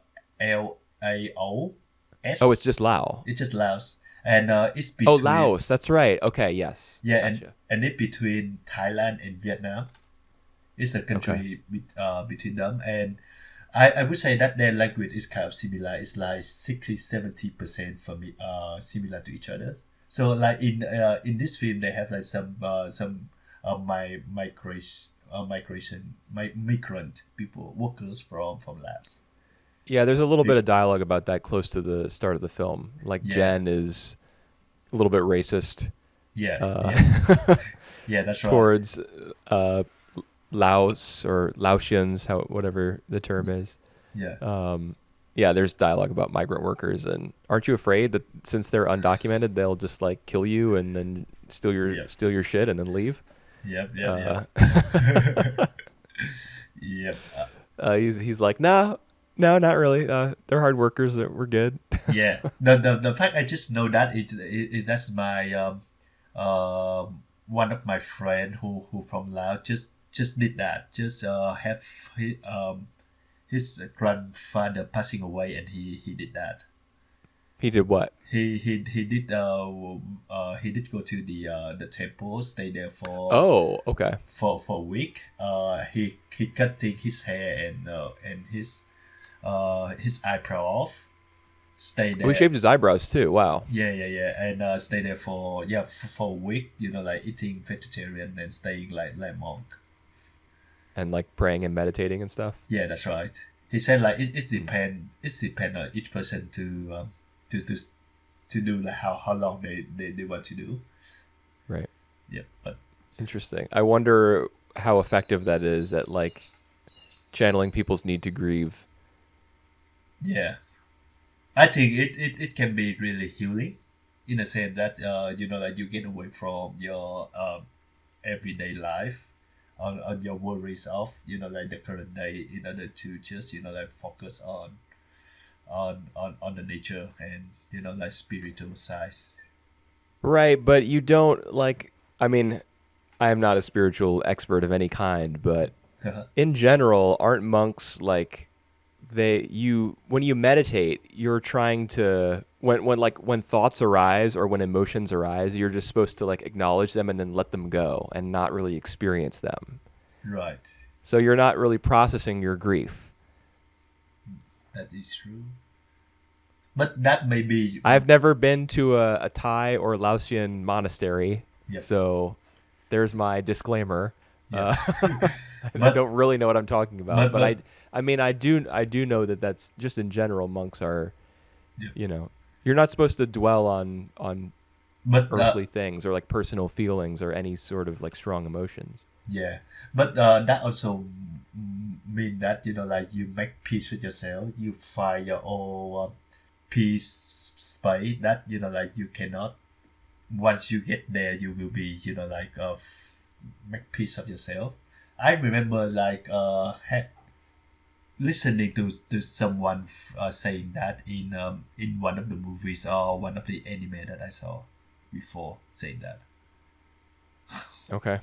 it's Laos. just Lao. It's just Laos, and it's Oh, between Laos. That's right. Okay, yes, yeah, gotcha. and it's between Thailand and Vietnam. It's a Okay. country between them, and I would say that their language is kind of similar. It's like 60-70% for me similar to each other. So like in this film, they have like some migrant people workers from labs. Yeah, there's a little bit Be- of dialogue about that close to the start of the film. Like Yeah, Jen is a little bit racist uh, yeah, yeah. That's right. towards uh, Laos or Laotians, how whatever the term is. Yeah, Um, yeah, there's dialogue about migrant workers, and aren't you afraid that since they're undocumented, they'll just like kill you and then yep, steal your shit and then leave? yep. Uh, Yep. he's like, nah, no, not really. They're hard workers. We're good. Yeah. The fact I just know that that's my one of my friend who from Laos just did that. Just have his grandfather passing away, and he did that. He did what? He did go to the temple, stay there Oh, okay. for a week. He cutting his hair and his eyebrow off. Stay Oh, he there. shaved his eyebrows too. Wow. Yeah, and stay there for a week. Like eating vegetarian and staying like monk. And like praying and meditating and stuff. Yeah, that's right. He said like it's depend on each person to to to do like how long they want to do. Right. Yeah, but Interesting. I wonder how effective that is at like channeling people's need to grieve. yeah, I think it can be really healing, in a sense that like you get away from your everyday life, on your worries of like the current day, in order to just like focus on the nature and like spiritual side. Right, but you don't like I mean, I am not a spiritual expert of any kind, but in general, aren't monks like they you when you meditate, you're trying to when thoughts arise or when emotions arise, you're just supposed to like acknowledge them and then let them go and not really experience them. Right, So you're not really processing your grief. that is true. But that may be I've never been to a Thai or Laotian monastery, yep, so there's my disclaimer. yep. Uh, and I but don't really know what I'm talking about, but but but I mean, I do know that that's just in general. Monks are, yeah. you know, you're not supposed to dwell on but earthly things or like personal feelings or any sort of like strong emotions. Yeah, but that also mean that like you make peace with yourself. You find your own peace space that like you cannot. Once you get there, you will be like make peace of yourself. I remember like listening to someone saying that in one of the movies or one of the anime that I saw before saying that. Okay.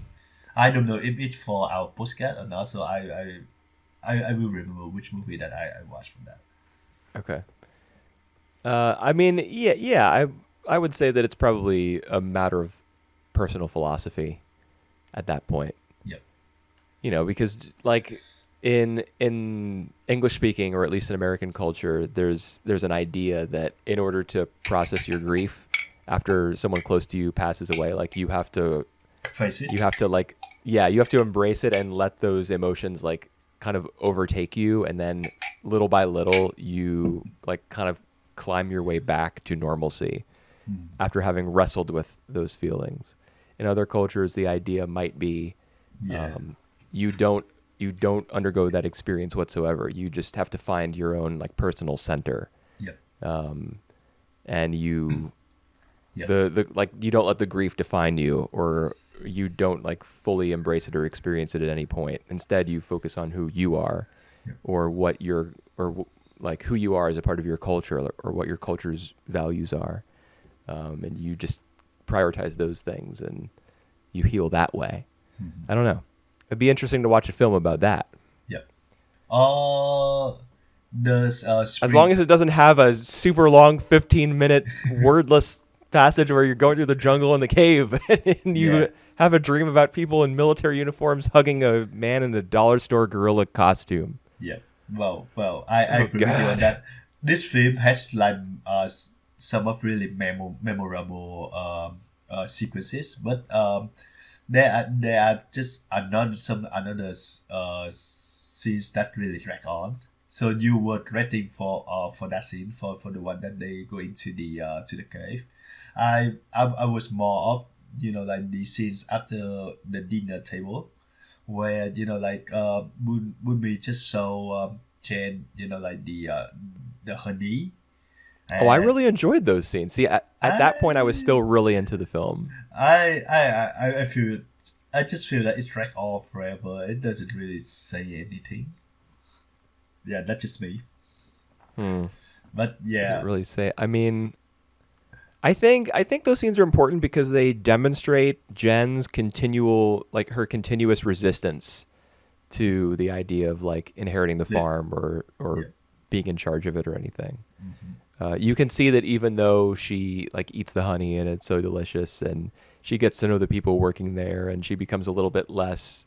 I don't know if it's for our postcard or not, so I will remember which movie that I watched from that. Okay. I mean, yeah. I would say that it's probably a matter of personal philosophy at that point. Yep. Because like in English speaking, or at least in American culture, there's an idea that in order to process your grief after someone close to you passes away, like Face it. you have to like yeah, you have to embrace it and let those emotions like kind of overtake you, and then little by little you like kind of climb your way back to normalcy Mm. after having wrestled with those feelings. In other cultures, the idea might be Yeah. you don't undergo that experience whatsoever. You just have to find your own like personal center, Yep. and you Yep. the like you don't let the grief define you, or you don't like fully embrace it or experience it at any point. Instead, you focus on who you are, Yep. or what your or like who you are as a part of your culture, or what your culture's values are, and you just prioritize those things and you heal that way. Mhm. I don't know. It'd be interesting to watch a film about that. Yep. Uh, does As long spring? as it doesn't have a super long 15-minute wordless passage where you're going through the jungle and the cave and Yeah. you have a dream about people in military uniforms hugging a man in a dollar store gorilla costume. Yeah. Well, I Oh agree with you on God. that. This film has like some of really memorable sequences, but there are just another scenes that really drag on. So you were dreading for that scene for the one that they go into the cave. I was more of like the scenes after the dinner table where like Boonmee just show Chen like the honey Oh, I and really enjoyed those scenes. See, at that point, I was I still really into the film. I feel I just feel that it dragged off forever. It doesn't really say anything. Yeah, that's just me. Hmm. But Doesn't yeah, really say. I mean, I think those scenes are important because they demonstrate Jen's continual like her continuous resistance to the idea of like inheriting the yeah, farm or yeah. being in charge of it or anything. Hmm. You can see that even though she like eats the honey and it's so delicious, and she gets to know the people working there, and she becomes a little bit less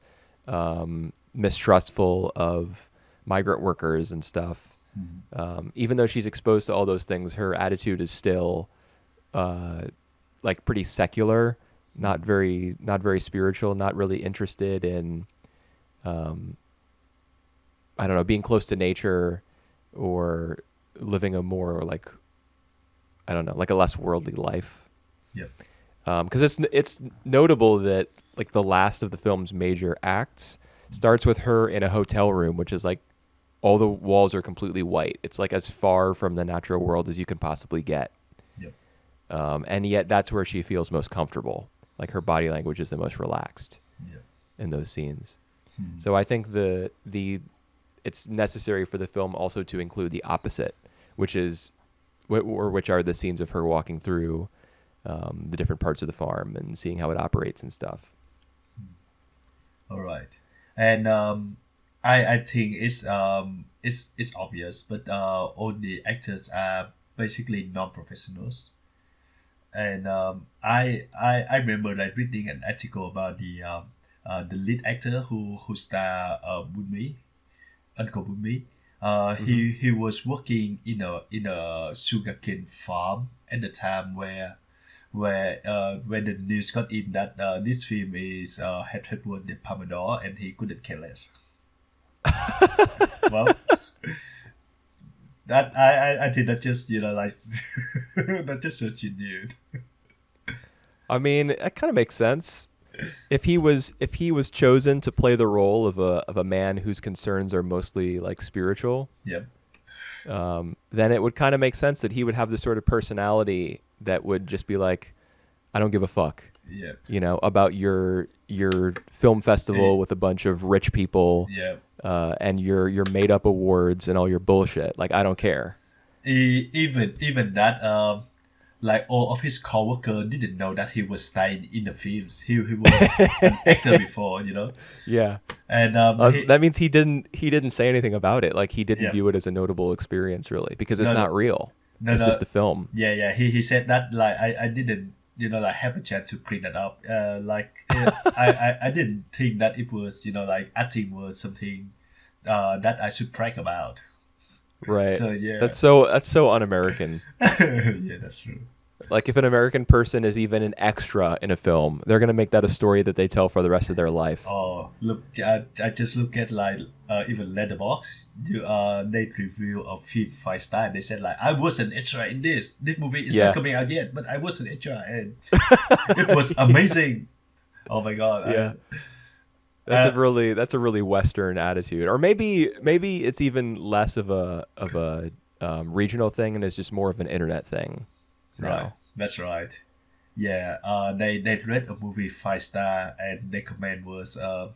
mistrustful of migrant workers and stuff. Hmm. Even though she's exposed to all those things, her attitude is still uh, like pretty secular, not very spiritual, not really interested in um, I don't know, being close to nature or living a more like I don't know, like a less worldly life. Yep. Because it's notable that like the last of the film's major acts starts with her in a hotel room, which is like all the walls are completely white. It's like as far from the natural world as you can possibly get. Yep. And yet that's where she feels most comfortable. Like her body language is the most relaxed Yep. in those scenes. Hmm. So I think the it's necessary for the film also to include the opposite, which is which are the scenes of her walking through the different parts of the farm and seeing how it operates and stuff. All right, and I think it's obvious, but all the actors are basically non-professionals, and I remember like reading an article about the lead actor who star Boonmee, Uncle Boonmee. Hmm. He was working in a sugarcane farm at the time where when the news got in that this film is had won the Palme d'Or and he couldn't care less. Well, that I think that just like that just what you knew. I mean, that kind of makes sense. If he was chosen to play the role of a man whose concerns are mostly like spiritual, Yep. then it would kind of make sense that he would have the sort of personality that would just be like, I don't give a fuck, Yep. about your film Eh, festival with a bunch of rich people Yep. and your made up awards and all your bullshit. Like, I don't care. Even that like all of his coworker didn't know that he was staying in the films. He was an actor before, you know. Yeah. And That means he didn't say anything about it. Like, he didn't yeah, view it as a notable experience, really, because it's no, no, not real. no, It's no, just a film. yeah. He said that like I didn't, you know, like have a chance to clean that up. I didn't think that it was, you know, like acting was something that I should brag about. Right. So yeah, That's so un-American. yeah, that's true. Like, if an American person is even an extra in a film, they're gonna make that a story that they tell for the rest of their life. Oh, look, I just look at like even Letterbox. They review a film 5 star. They said like I was an extra in this. This movie is Yeah. not coming out yet, but I was an extra, and it was amazing. Oh my god! Yeah. Uh, That's a really Western attitude, or maybe it's even less of a regional thing, and it's just more of an internet thing right, now. that's right. Yeah, they read a movie 5 star, and their comment was, "I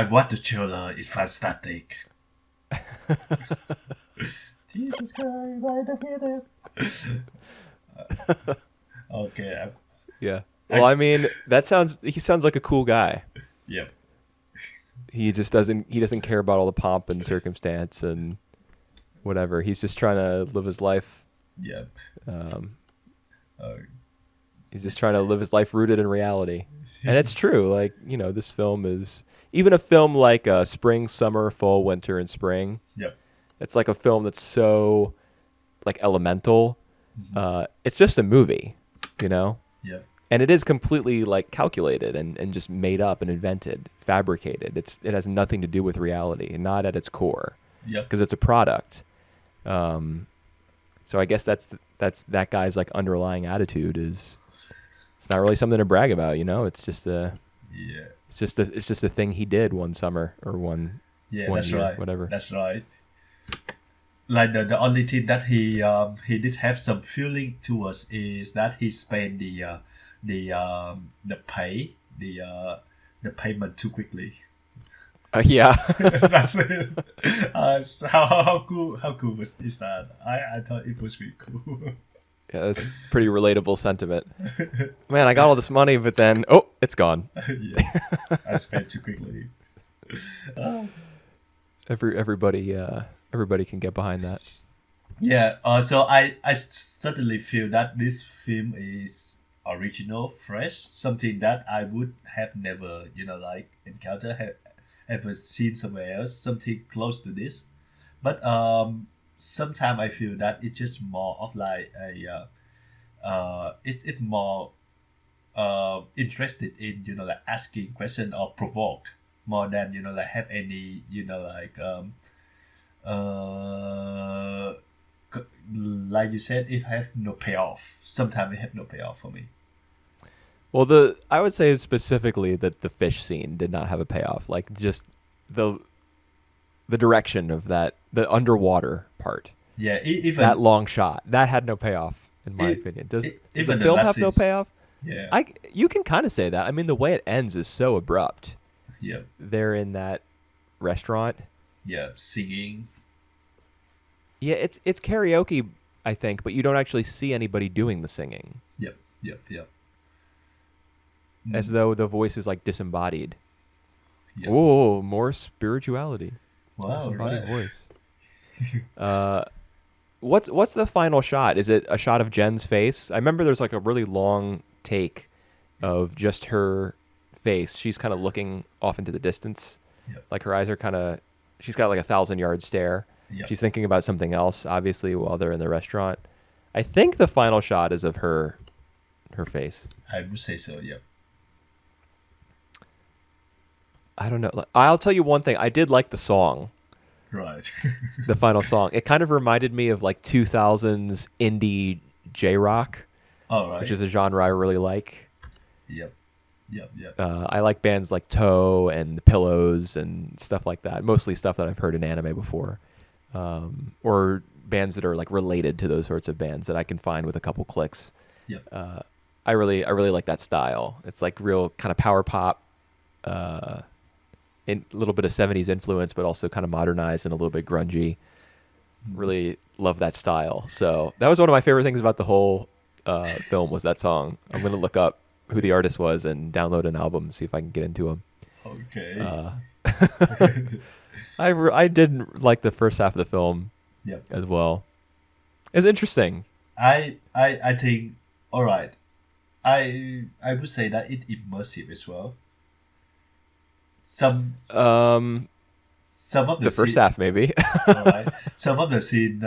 watched the trailer. It's fantastic." Jesus Christ! I don't get it. Okay. Yeah. Well, I mean, he sounds like a cool guy. Yeah. He just doesn't care about all the pomp and circumstance and whatever. He's just trying to live his life. Yeah. Um, Uh, he's just trying to live his life rooted in reality. And it's true. Like, this film is even a film like Spring, Summer, Fall, Winter, and Spring. yep. It's like a film that's so like elemental. It's just a movie, you know? Yep. And it is completely like calculated and just made up and invented, fabricated. It has nothing to do with reality, not at its core, Yep. because it's a product. So I guess that's that guy's like underlying attitude is it's not really something to brag about, It's just Yeah. it's just a thing he did one summer or one Yeah. one That's year, right. whatever. That's right. Like the only thing that he did have some feeling towards is that he spent the pay the payment too quickly. Yeah. That's it. So how cool is that? I thought it was really cool. Yeah, that's pretty relatable sentiment. Man, I got all this money, but then it's gone. Yeah, I spent too quickly. Uh, Everybody can get behind that. yeah. So I certainly feel that this film is original, fresh, something that I would have never like encountered, ever seen somewhere else, something close to this. But sometimes I feel that it's just more of like a it more interested in like asking question or provoke more than like have any like uh like you said, it have no payoff. Sometimes it have no payoff for me. Well, I would say specifically that the fish scene did not have a payoff. Like, just the direction of that, the underwater part, Yeah, even that long shot, that had no payoff in my opinion. Does even the the film have no last payoff? yeah, You can kind of say that. I mean, the way it ends is so abrupt. yeah, They're in that restaurant. yeah, singing. Yeah, it's karaoke, I think, but you don't actually see anybody doing the singing, Yep, yep, yep. as though the voice is like disembodied. Yep. Oh, more spirituality. Wow, Disembodied right. voice. What's the final shot? Is it a shot of Jen's face? I remember there's like a really long take of just her face. She's kind of looking off into the distance. Yep. Like, her eyes are kind of, she's got like a 1,000-yard stare. Yep. She's thinking about something else, obviously, while they're in the restaurant. I think the final shot is of her face. I would say so. Yep. I don't know. I'll tell you one thing. I did like the song, Right. the final song. It kind of reminded me of like 2000s indie J-rock, All right. which is a genre I really like. Yep. Yep. Yep. I like bands like Toe and The Pillows and stuff like that. Mostly stuff that I've heard in anime before, or bands that are like related to those sorts of bands that I can find with a couple clicks. Yep. I really like that style. It's like real kind of power pop, a little bit of 70s influence, but also kind of modernized and a little bit grungy. Really love that style. So that was one of my favorite things about the whole film was that song. I'm going to look up who the artist was and download an album, see if I can get into them. Okay. I did like the first half of the film Yep. as well. It's interesting. I think, all right. I would say that it immersive as well. Some Um, some of the first half maybe. all right. Some of the scene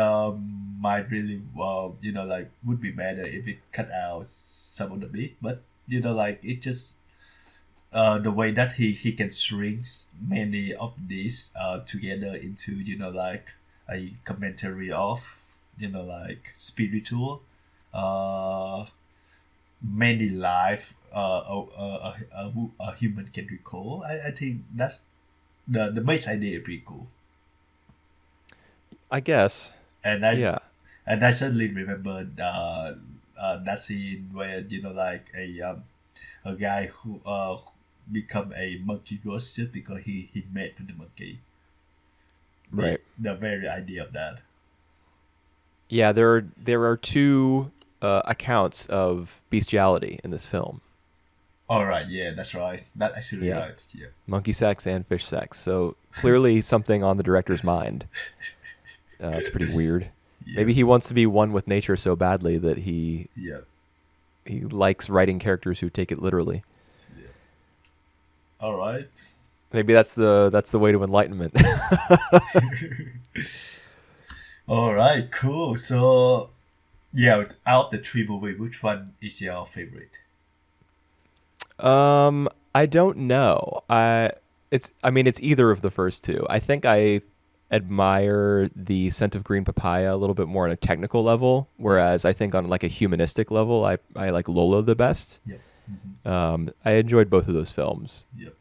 might really like would be better if it cut out some of the bit, but like it just the way that he can shrink many of these together into like a commentary of like spiritual uh many life a human can recall. I think that's the base idea is pretty cool. I guess. And I Yeah. and I certainly remember that scene where like a guy who become a monkey ghost just because he met with the monkey. Right. The very idea of that. Yeah, there are two accounts of bestiality in this film. All right, yeah, that's right. That actually Yeah. right. Yeah. Monkey sex and fish sex. So clearly something on the director's mind. It's pretty weird. Yeah. Maybe he wants to be one with nature so badly that he Yeah. likes writing characters who take it literally. All right. Maybe that's the way to enlightenment. All right. Cool. So, yeah, out of the three movies, which one is your favorite? I don't know. I mean it's either of the first two. I think I admire the Scent of Green Papaya a little bit more on a technical level, whereas I think on like a humanistic level, I like Lola the best. Yep. I enjoyed both of those films. Yep.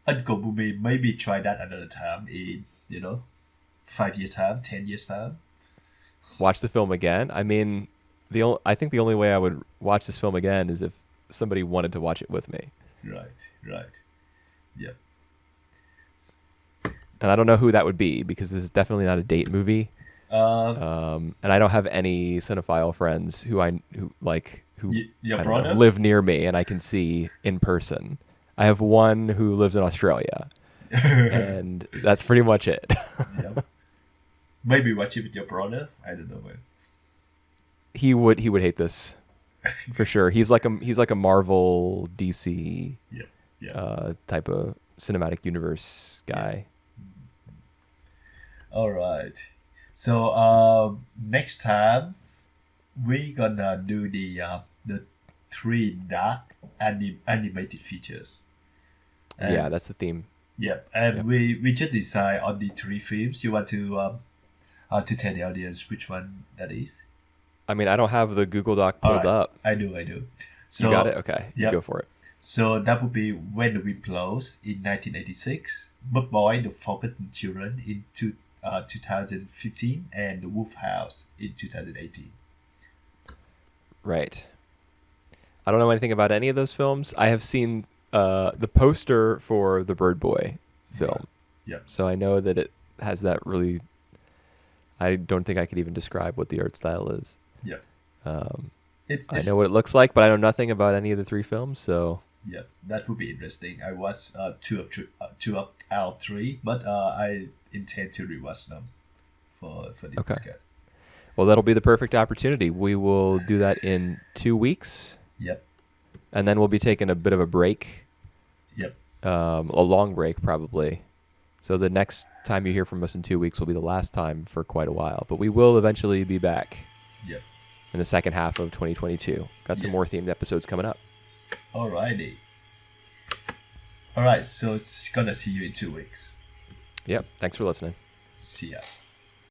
Uncle Boonmee, maybe try that another time in 5 years time, 10 years time. Watch the film again. I mean, I think the only way I would watch this film again is if somebody wanted to watch it with me. Right. Right. Yep. And I don't know who that would be because this is definitely not a date movie. And I don't have any cinephile friends who Your I don't brother? know, live near me and I can see in person. I have one who lives in Australia, and that's pretty much it. Yep. Maybe watch it with your brother. I don't know, man. He would hate this for sure. He's like a Marvel DC Yeah. Yeah. type of cinematic universe guy. All right. So next time we gonna do the three dark animated features. And, Yeah, that's the theme. Yep. And Yep. we just decide on the three films. You want to tell the audience which one that is? I mean, I don't have the Google Doc pulled Alright. up. I do. So You got it? Okay. You Yep. go for it. So that would be When the Wind Blows in 1986, Bug Boy, The Forgotten Children in 2015, and The Wolf House in 2018. Right. I don't know anything about any of those films. I have seen the poster for the Bird Boy film. Yep. So I know that it has that really... I don't think I could even describe what the art style is. Yep. I know what it looks like, but I know nothing about any of the three films, so... Yeah, that would be interesting. I watched two out of three, but I intend to rewatch them for the Okay. podcast. Well, that'll be the perfect opportunity. We will do that in 2 weeks, Yep. and then we'll be taking a bit of a break, Yep. a long break probably. So the next time you hear from us in 2 weeks will be the last time for quite a while. But we will eventually be back Yep. in the second half of 2022. Got some Yeah. more themed episodes coming up. Alrighty. Alright, so it's gonna see you in 2 weeks. Yep. Thanks for listening. See ya.